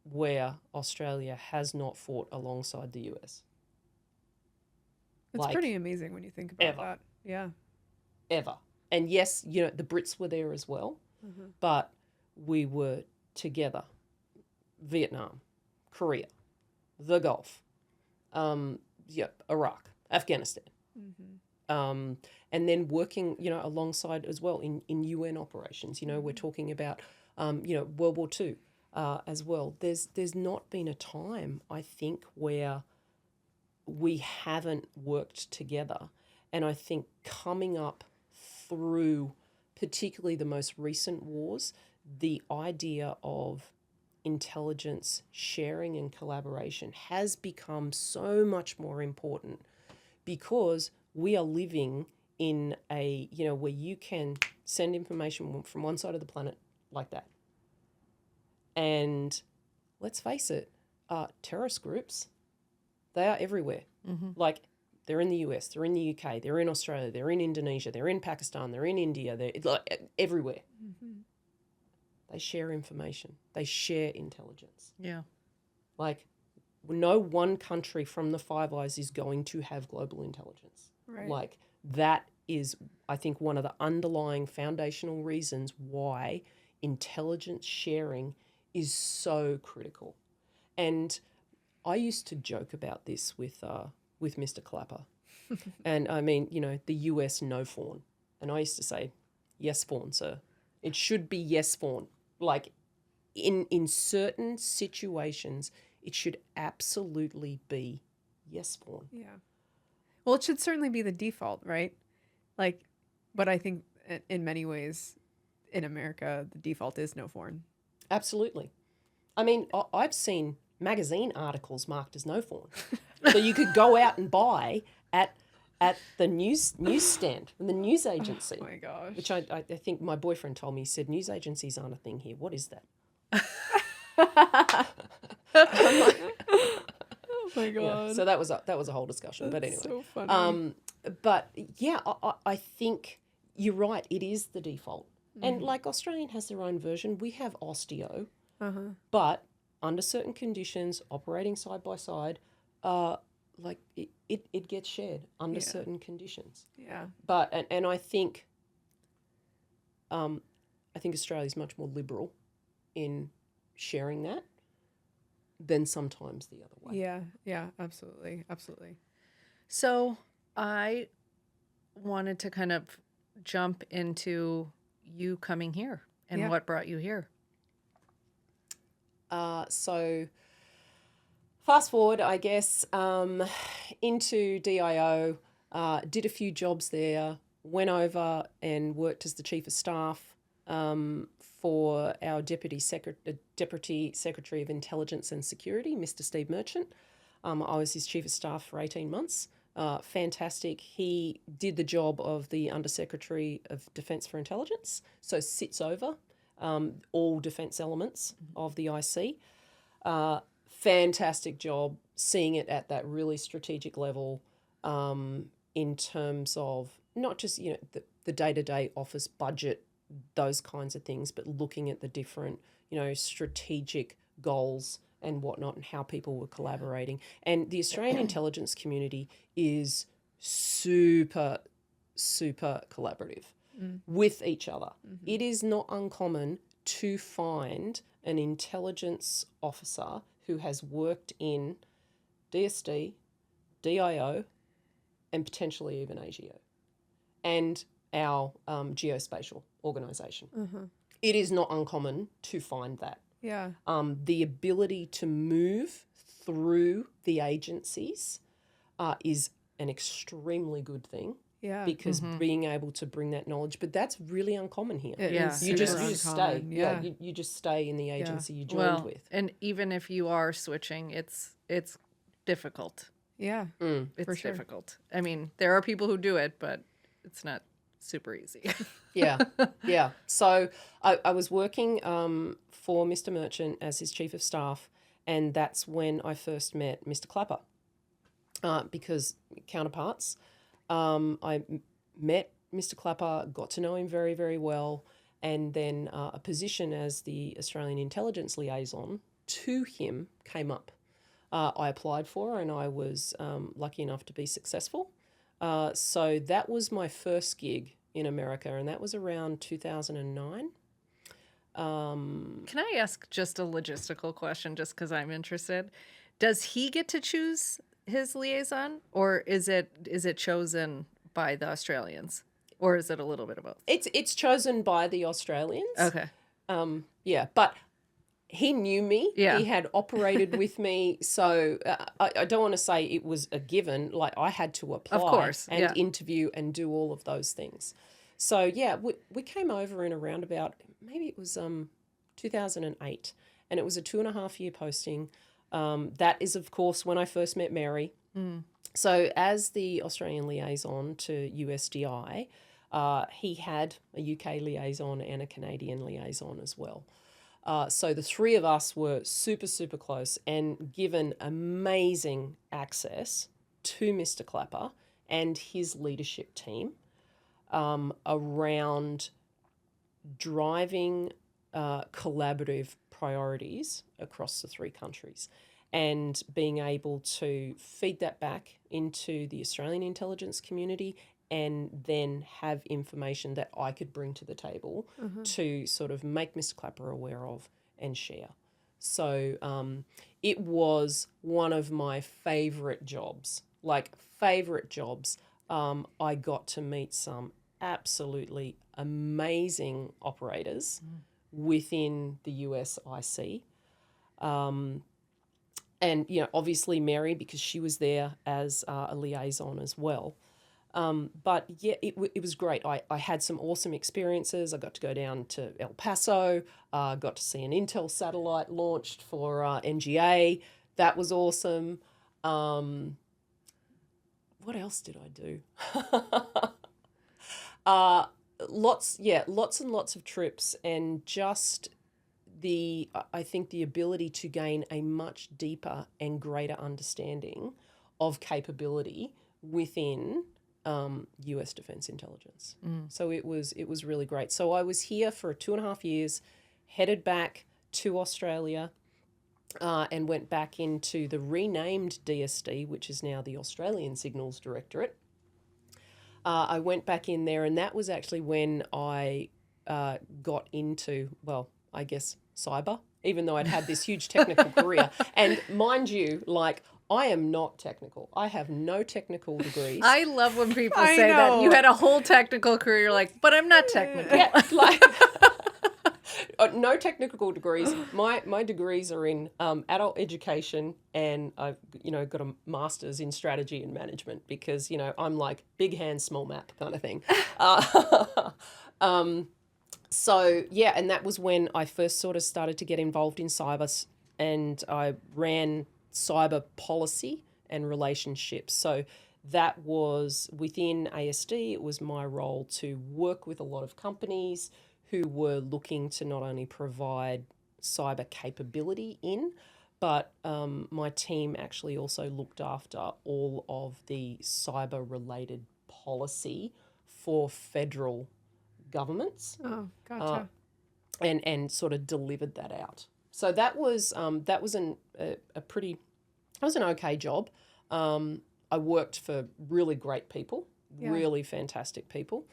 where Australia has not fought alongside the US. It's Like, pretty amazing when you think about ever. that. Yeah. Ever. And yes, the Brits were there as well, but we were together. Vietnam, Korea, the Gulf, Iraq, Afghanistan. And then working, alongside as well in UN operations. We're talking about, World War II as well. There's not been a time, I think, where we haven't worked together. And I think coming up through particularly the most recent wars, the idea of intelligence sharing and collaboration has become so much more important because we are living in a, where you can send information from one side of the planet like that. And let's face it, terrorist groups, they are everywhere. Like, they're in the US, they're in the UK, they're in Australia, they're in Indonesia, they're in Pakistan, they're in India, they're like everywhere. They share information. They share intelligence. Yeah. Like, no one country from the Five Eyes is going to have global intelligence. Right. Like, that is, I think, one of the underlying foundational reasons why intelligence sharing is so critical. And I used to joke about this with Mr. Clapper. And I mean, the US no fawn. And I used to say, yes, fawn, sir. It should be yes, fawn. Like in certain situations, it should absolutely be yes, fawn. Yeah. Well, it should certainly be the default, right? Like, but I think in many ways in America, the default is no foreign. Absolutely. I mean, I've seen magazine articles marked as no fawn. So you could go out and buy at the newsstand from the news agency. Oh my gosh. Which I think my boyfriend told me. He said, news agencies aren't a thing here. What is that? Oh my god. Yeah, so that was a whole discussion. But anyway. So funny. But yeah, I think you're right. It is the default. And like Australian has their own version. We have Osteo, but under certain conditions, operating side by side, like it gets shared under certain conditions. Yeah. But and I think Australia's much more liberal in sharing that than sometimes the other way. Yeah. Yeah. Absolutely. Absolutely. So I wanted to kind of jump into you coming here and what brought you here. So fast forward, I guess, into DIO, did a few jobs there, went over and worked as the Chief of Staff for our Deputy Secretary of Intelligence and Security, Mr. Steve Merchant. I was his Chief of Staff for 18 months. Fantastic. He did the job of the Undersecretary of Defence for Intelligence, so sits over all defence elements of the IC. Fantastic job seeing it at that really strategic level in terms of not just the day-to-day office budget, those kinds of things, but looking at the different strategic goals and whatnot and how people were collaborating. And the Australian intelligence community is super, super collaborative with each other. It is not uncommon to find an intelligence officer who has worked in DSD, DIO, and potentially even AGO, and our geospatial organisation. It is not uncommon to find that. Yeah. The ability to move through the agencies is an extremely good thing. Yeah. Because being able to bring that knowledge, but that's really uncommon here. It Yeah. is You just super stay. uncommon. Yeah, you just stay in the agency you joined with. And even if you are switching, it's difficult. Yeah. It's For sure. difficult. I mean, there are people who do it, but it's not super easy. Yeah, yeah. So I was working for Mr. Merchant as his Chief of Staff, and that's when I first met Mr. Clapper, because counterparts. I met Mr. Clapper, got to know him very, very well, and then a position as the Australian Intelligence Liaison to him came up. I applied for, and I was lucky enough to be successful. So that was my first gig in America, and that was around 2009. Can I ask just a logistical question just because I'm interested? Does he get to choose his liaison, or is it chosen by the Australians, or is it a little bit of both? It's chosen by the Australians. Okay. Yeah, but he knew me. Yeah. He had operated with me, so I don't want to say it was a given. Like, I had to apply, Of course, and yeah. interview and do all of those things. So yeah, we came over in around about, maybe it was 2008, and it was a 2.5-year posting. That is, of course, when I first met Mary. So as the Australian liaison to USDI, he had a UK liaison and a Canadian liaison as well. So the three of us were super, super close and given amazing access to Mr. Clapper and his leadership team around driving collaborative priorities across the three countries and being able to feed that back into the Australian intelligence community and then have information that I could bring to the table to sort of make Mr. Clapper aware of and share. So it was one of my favourite jobs, I got to meet some absolutely amazing operators within the USIC. And, you know, obviously Mary, because she was there as a liaison as well. But yeah, it was great. I had some awesome experiences. I got to go down to El Paso, got to see an Intel satellite launched for NGA. That was awesome. What else did I do? Lots and lots of trips, and just I think the ability to gain a much deeper and greater understanding of capability within US Defence Intelligence. So it was really great. So I was here for 2.5 years, headed back to Australia, and went back into the renamed DSD, which is now the Australian Signals Directorate. I went back in there, and that was actually when I got into, well, I guess, cyber, even though I'd had this huge technical career. And mind you, like, I am not technical. I have no technical degrees. I love when people I say that. know. You had a whole technical career. You're like, but I'm not technical. Yeah, like no technical degrees. My degrees are in adult education, and I've got a master's in strategy and management, because I'm like big hand, small map kind of thing. So yeah, and that was when I first sort of started to get involved in cyber, and I ran cyber policy and relationships. So that was within ASD. It was my role to work with a lot of companies who were looking to not only provide cyber capability but my team actually also looked after all of the cyber related policy for federal governments. Oh, gotcha. And sort of delivered that out. So that was an okay job. I worked for really great people, really fantastic people.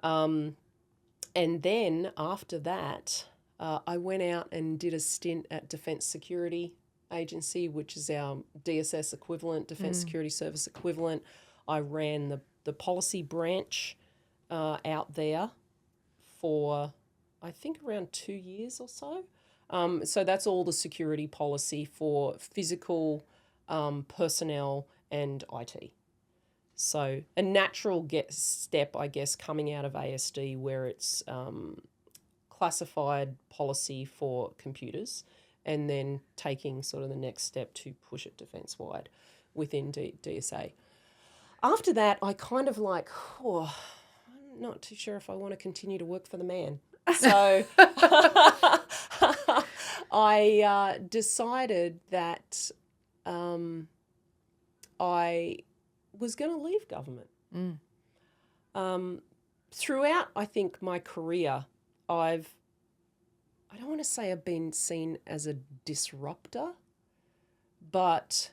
And then after that, I went out and did a stint at Defence Security Agency, which is our DSS equivalent, Defence Security Service equivalent. I ran the policy branch out there for, I think, around 2 years or so. So that's all the security policy for physical, personnel, and IT. So a natural step, I guess, coming out of ASD, where it's classified policy for computers, and then taking sort of the next step to push it defence-wide within DSA. After that, I kind of like, I'm not too sure if I want to continue to work for the man. So I decided that I was going to leave government. Throughout, I think, my career, I don't want to say I've been seen as a disruptor, but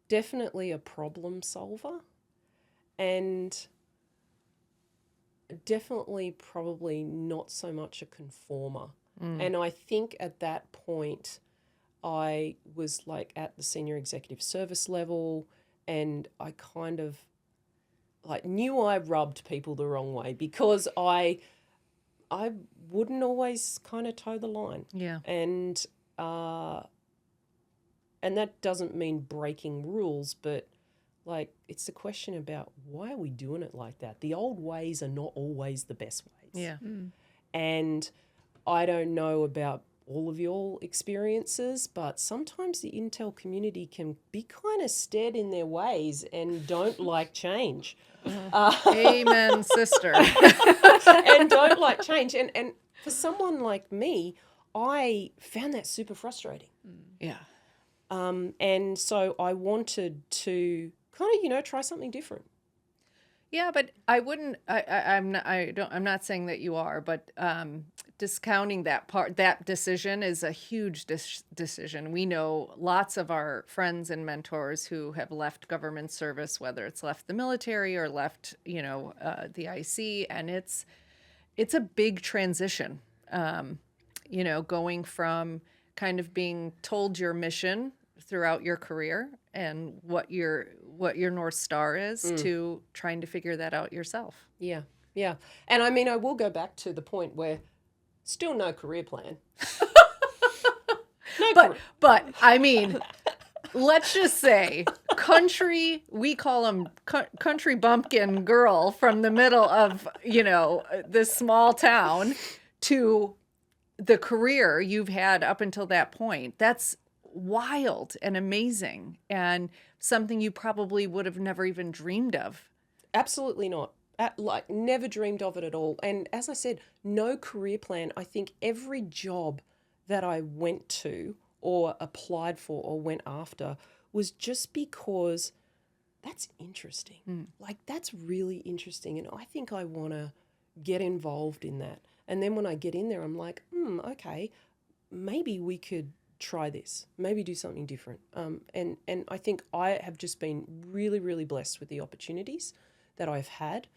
definitely a problem solver, and definitely probably not so much a conformer. And I think at that point I was like at the senior executive service level, and I kind of like knew I rubbed people the wrong way, because I wouldn't always kind of toe the line. Yeah. And that doesn't mean breaking rules, but like, it's a question about, why are we doing it like that? The old ways are not always the best ways. Yeah. And I don't know about all of your experiences, but sometimes the Intel community can be kind of stead in their ways and don't like change. Amen, sister. And don't like change. And for someone like me, I found that super frustrating. Yeah. And so I wanted to kind of, try something different. Yeah, but I wouldn't. I'm not saying that you are, but discounting that part. That decision is a huge decision. We know lots of our friends and mentors who have left government service, whether it's left the military or left, the IC, and it's a big transition. Going from kind of being told your mission throughout your career and what your North Star is to trying to figure that out yourself. Yeah. Yeah. And I mean, I will go back to the point where still no career plan. But I mean, let's just say we call them country bumpkin girl from the middle of, this small town to the career you've had up until that point. That's wild and amazing and something you probably would have never even dreamed of. Absolutely not. Like, never dreamed of it at all. And as I said, no career plan. I think every job that I went to or applied for or went after was just because that's interesting. Like, that's really interesting. And I think I want to get involved in that. And then when I get in there, I'm like, okay, maybe we could try this, maybe do something different. And I think I have just been really, really blessed with the opportunities that I've had.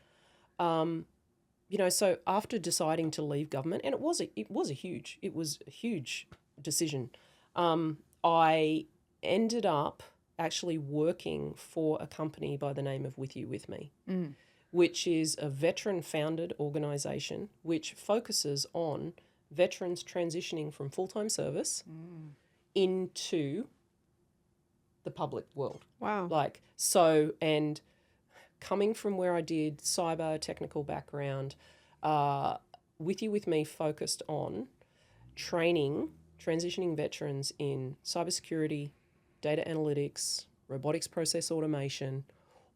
So after deciding to leave government, and it was a huge decision. I ended up actually working for a company by the name of With You With Me, which is a veteran-founded organisation which focuses on veterans transitioning from full-time service into the public world. Wow. And coming from where I did cyber technical background, With You With Me focused on training transitioning veterans in cybersecurity, data analytics, robotics process automation,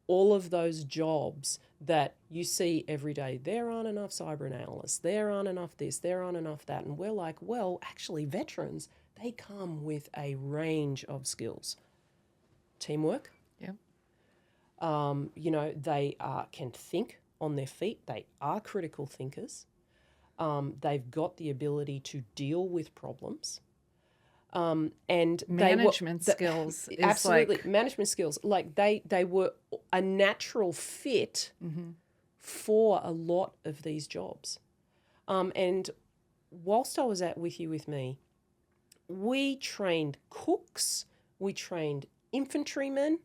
all of those jobs that you see every day. There aren't enough cyber analysts, there aren't enough this, there aren't enough that. And we're like, well, actually veterans, they come with a range of skills. Teamwork. Yeah. They can think on their feet. They are critical thinkers. They've got the ability to deal with problems. And management skills is absolutely like... management skills. Like they were a natural fit for a lot of these jobs. And whilst I was at With You With Me, we trained cooks, we trained infantrymen,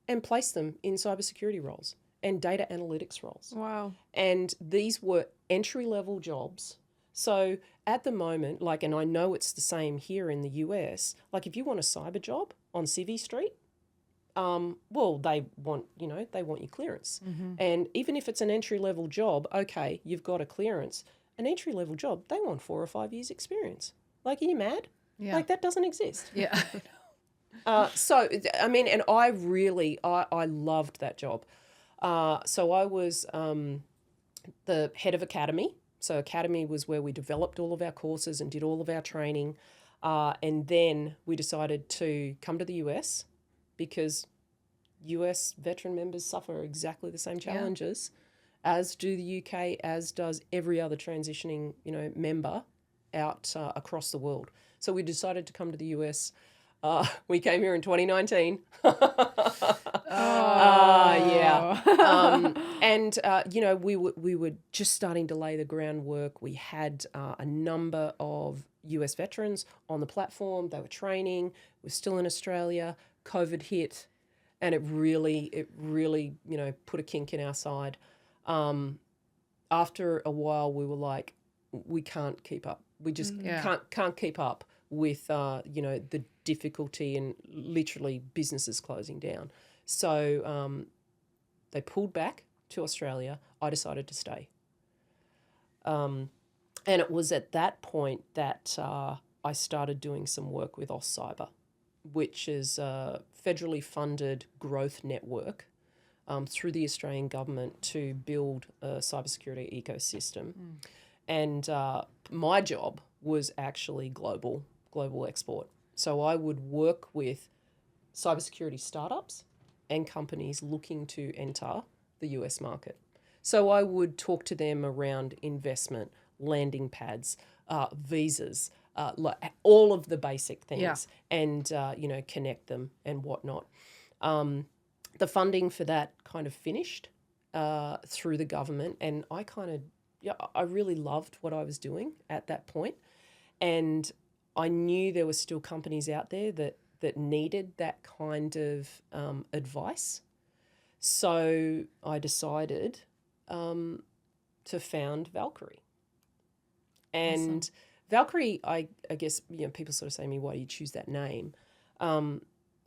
and placed them in cybersecurity roles and data analytics roles. Wow. And these were entry-level jobs. So at the moment, and I know it's the same here in the US, if you want a cyber job on Civvy Street, they want your clearance. And even if it's an entry-level job, okay, you've got a clearance. An entry-level job, they want 4 or 5 years experience. Are you mad? Yeah. That doesn't exist. Yeah. And I loved that job. So I was the head of academy. So academy was where we developed all of our courses and did all of our training. And then we decided to come to the US because US veteran members suffer exactly the same challenges as do the UK, as does every other transitioning, member out across the world. So we decided to come to the US. We came here in 2019. We were just starting to lay the groundwork. We had a number of US veterans on the platform. They were training. We're still in Australia. COVID hit, and it really, put a kink in our side. After a while, we were like, we can't keep up. We just can't keep up with the difficulty and literally businesses closing down. So they pulled back to Australia. I decided to stay. And it was at that point that I started doing some work with AusCyber, which is a federally funded growth network through the Australian government to build a cybersecurity ecosystem. And my job was actually global export. So I would work with cybersecurity startups and companies looking to enter the US market. So I would talk to them around investment, landing pads, visas, all of the basic things, and connect them and whatnot. The funding for that kind of finished through the government, and I really loved what I was doing at that point, and I knew there were still companies out there that needed that kind of advice. So I decided to found Valkyrie. And Valkyrie, I guess, people sort of say to me, why do you choose that name?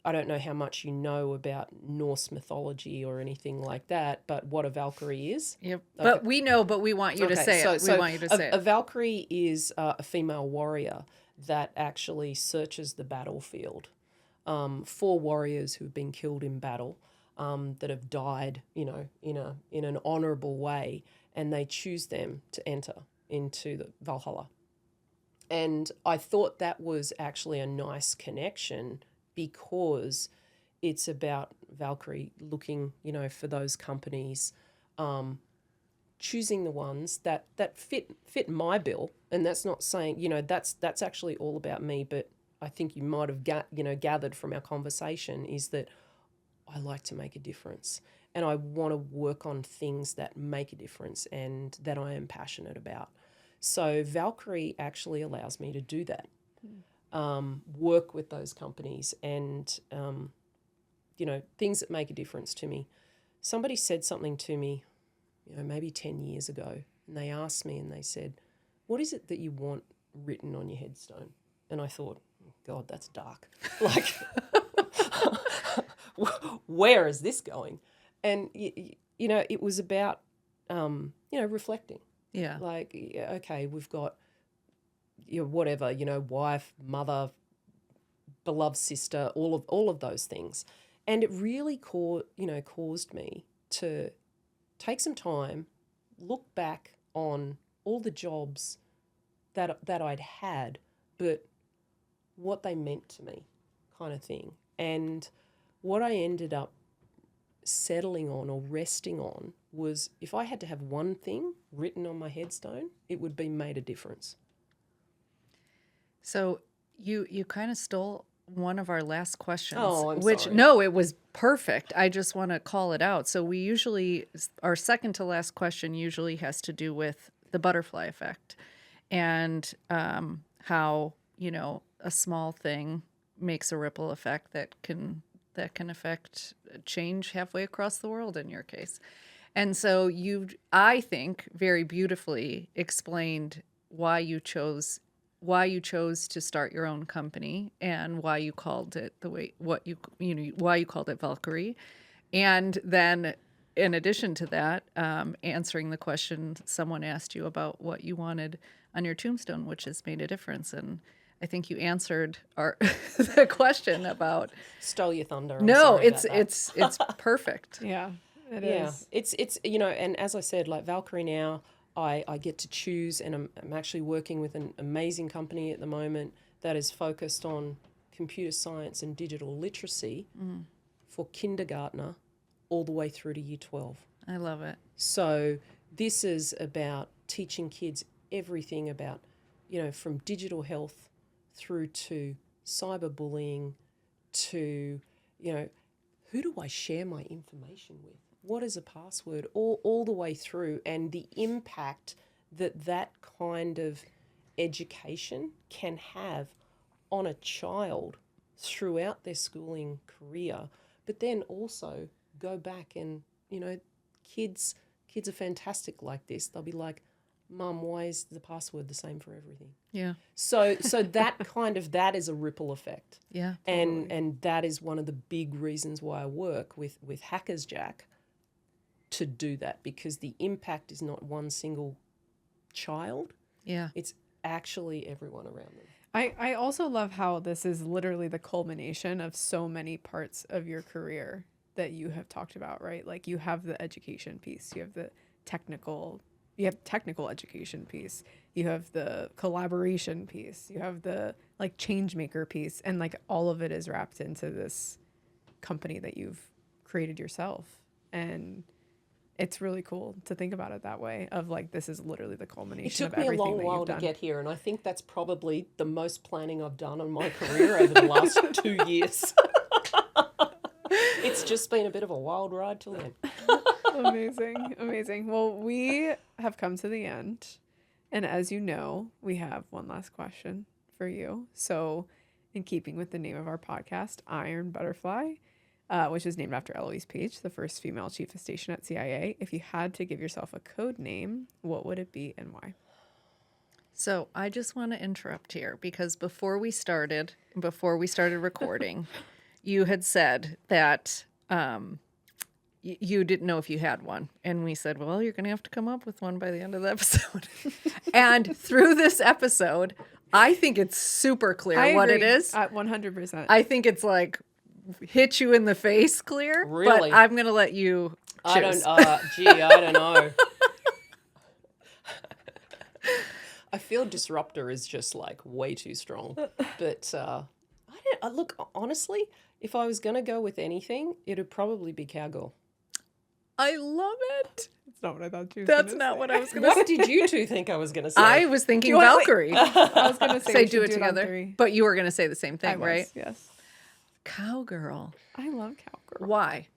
I don't know how much you know about Norse mythology or anything like that, but what a Valkyrie is. Yep. Okay. But we know, but we want you to say it. We want you to say a it. Valkyrie is a female warrior that actually searches the battlefield for warriors who have been killed in battle, that have died, in an honourable way, and they choose them to enter into the Valhalla. And I thought that was actually a nice connection, because it's about Valkyrie looking, for those companies, choosing the ones that fit my bill. And that's not saying, that's actually all about me. But I think you might have gathered from our conversation is that I like to make a difference, and I want to work on things that make a difference and that I am passionate about. So Valkyrie actually allows me to do that. Work with those companies and, things that make a difference to me. Somebody said something to me, maybe 10 years ago, and they asked me and they said, what is it that you want written on your headstone? And I thought, oh, God, that's dark. Like, where is this going? And, it was about, reflecting. Yeah. Like, okay, we've got, whatever, wife, mother, beloved sister, all of those things. And it really caused me to take some time, look back on all the jobs that I'd had, but what they meant to me, kind of thing. And what I ended up settling on or resting on was, if I had to have one thing written on my headstone, it would be made a difference. So you kind of stole one of our last questions. Oh, I'm which, sorry. No, it was perfect. I just want to call it out. So we usually, our second to last question usually has to do with the butterfly effect, and how, a small thing makes a ripple effect that can affect change halfway across the world in your case. And so I think, very beautifully explained why you chose to start your own company and why you called it why you called it Valkyrie. And then, in addition to that, answering the question someone asked you about what you wanted on your tombstone, which has made a difference. And I think you answered the question about. Stole your thunder. I'm No, sorry it's about that. it's perfect. Yeah, it Yeah, is. it's and as I said, like Valkyrie now, I get to choose, and I'm actually working with an amazing company at the moment that is focused on computer science and digital literacy for kindergartner all the way through to year 12. I love it. So this is about teaching kids everything about, from digital health through to cyberbullying to, who do I share my information with? What is a password? All the way through, and the impact that kind of education can have on a child throughout their schooling career, but then also go back and, kids are fantastic like this. They'll be like, Mum, why is the password the same for everything? Yeah. So that is a ripple effect. Yeah. And that is one of the big reasons why I work with Hackers Jack, to do that, because the impact is not one single child. Yeah. It's actually everyone around them. I also love how this is literally the culmination of so many parts of your career that you have talked about, right? Like, you have the education piece, you have the technical education piece, you have the collaboration piece, you have the like changemaker piece, and like all of it is wrapped into this company that you've created yourself. And it's really cool to think about it that way, of like, this is literally the culmination of everything that you've done. It took me a long while to get here, and I think that's probably the most planning I've done on my career over the last 2 years. It's just been a bit of a wild ride till then. Amazing. Well, we have come to the end, and as you know, we have one last question for you. So, in keeping with the name of our podcast, Iron Butterfly, which is named after Eloise Page, the first female chief of station at CIA. If you had to give yourself a code name, what would it be and why? So I just want to interrupt here because before we started recording, you had said that you didn't know if you had one. And we said, well, you're going to have to come up with one by the end of the episode. And through this episode, I think it's super clear what it is. 100%. I think it's like hit you in the face clear. Really? But I'm going to let you choose. I don't know. I feel disruptor is just like way too strong. But look, honestly, if I was going to go with anything, it'd probably be Cowgirl. I love it. That's not what I thought you. That's not what I was going to say. What did you two think I was going to say? I was thinking Valkyrie. I was going to say, Say we do should it together. on 3. But you were going to say the same I thing, was, right? yes. Cowgirl. I love Cowgirl. Why?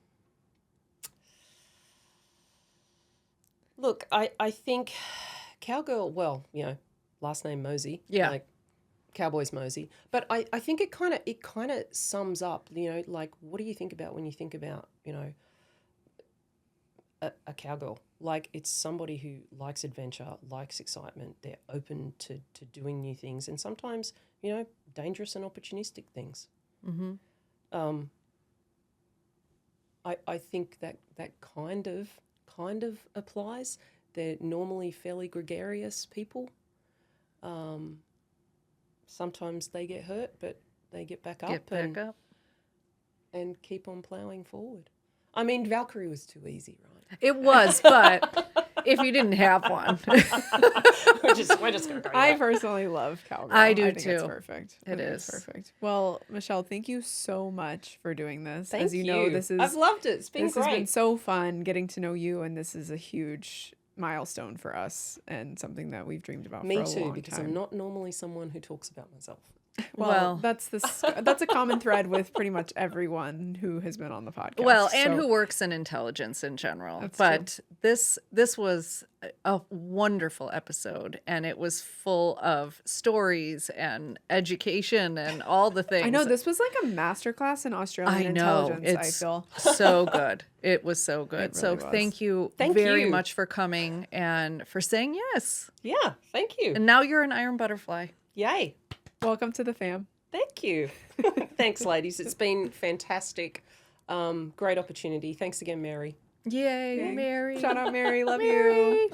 Look, I think Cowgirl, well, last name Mosey. Yeah. Like Cowboys Mosey. But I think it kind of sums up, like what do you think about when you think about, a cowgirl? Like it's somebody who likes adventure, likes excitement. They're open to doing new things and sometimes, dangerous and opportunistic things. Mm-hmm. I think that kind of applies. They're normally fairly gregarious people. Sometimes they get hurt, but they get back up. And keep on ploughing forward. I mean, Valkyrie was too easy, right? It was, but if you didn't have one. we're just going to go. I personally love Cowgirl. I do think too. It's perfect. It is perfect. Well, Michelle, thank you so much for doing this. Thank As you know, this is I've loved it. It's been this great. has been so fun getting to know you, and this is a huge milestone for us and something that we've dreamed about Me for a too, long because time. I'm not normally someone who talks about myself. Well, that's a common thread with pretty much everyone who has been on the podcast. Well, and so- who works in intelligence in general. That's But this was a wonderful episode, and it was full of stories and education and all the things. I know this was like a masterclass in Australian I know. intelligence. It's I feel so good. It was so good. It So really was. thank you very much for coming and for saying yes. Yeah, thank you. And now you're an Iron Butterfly. Yay. welcome to the fam. Thank you. Thanks, ladies. It's been fantastic. Great opportunity. Thanks again, Mary. Yay, Mary. Shout out, Mary. Love Mary. you.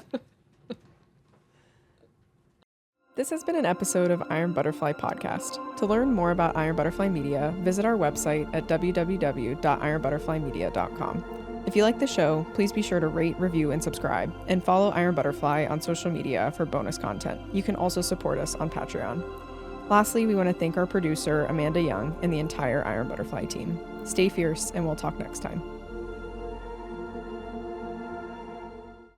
This has been an episode of Iron Butterfly Podcast. To learn more about Iron Butterfly Media, visit our website at www.ironbutterflymedia.com. If you like the show, please be sure to rate, review, and subscribe, and follow Iron Butterfly on social media for bonus content. You can also support us on Patreon. Lastly, we want to thank our producer, Amanda Young, and the entire Iron Butterfly team. Stay fierce, and we'll talk next time.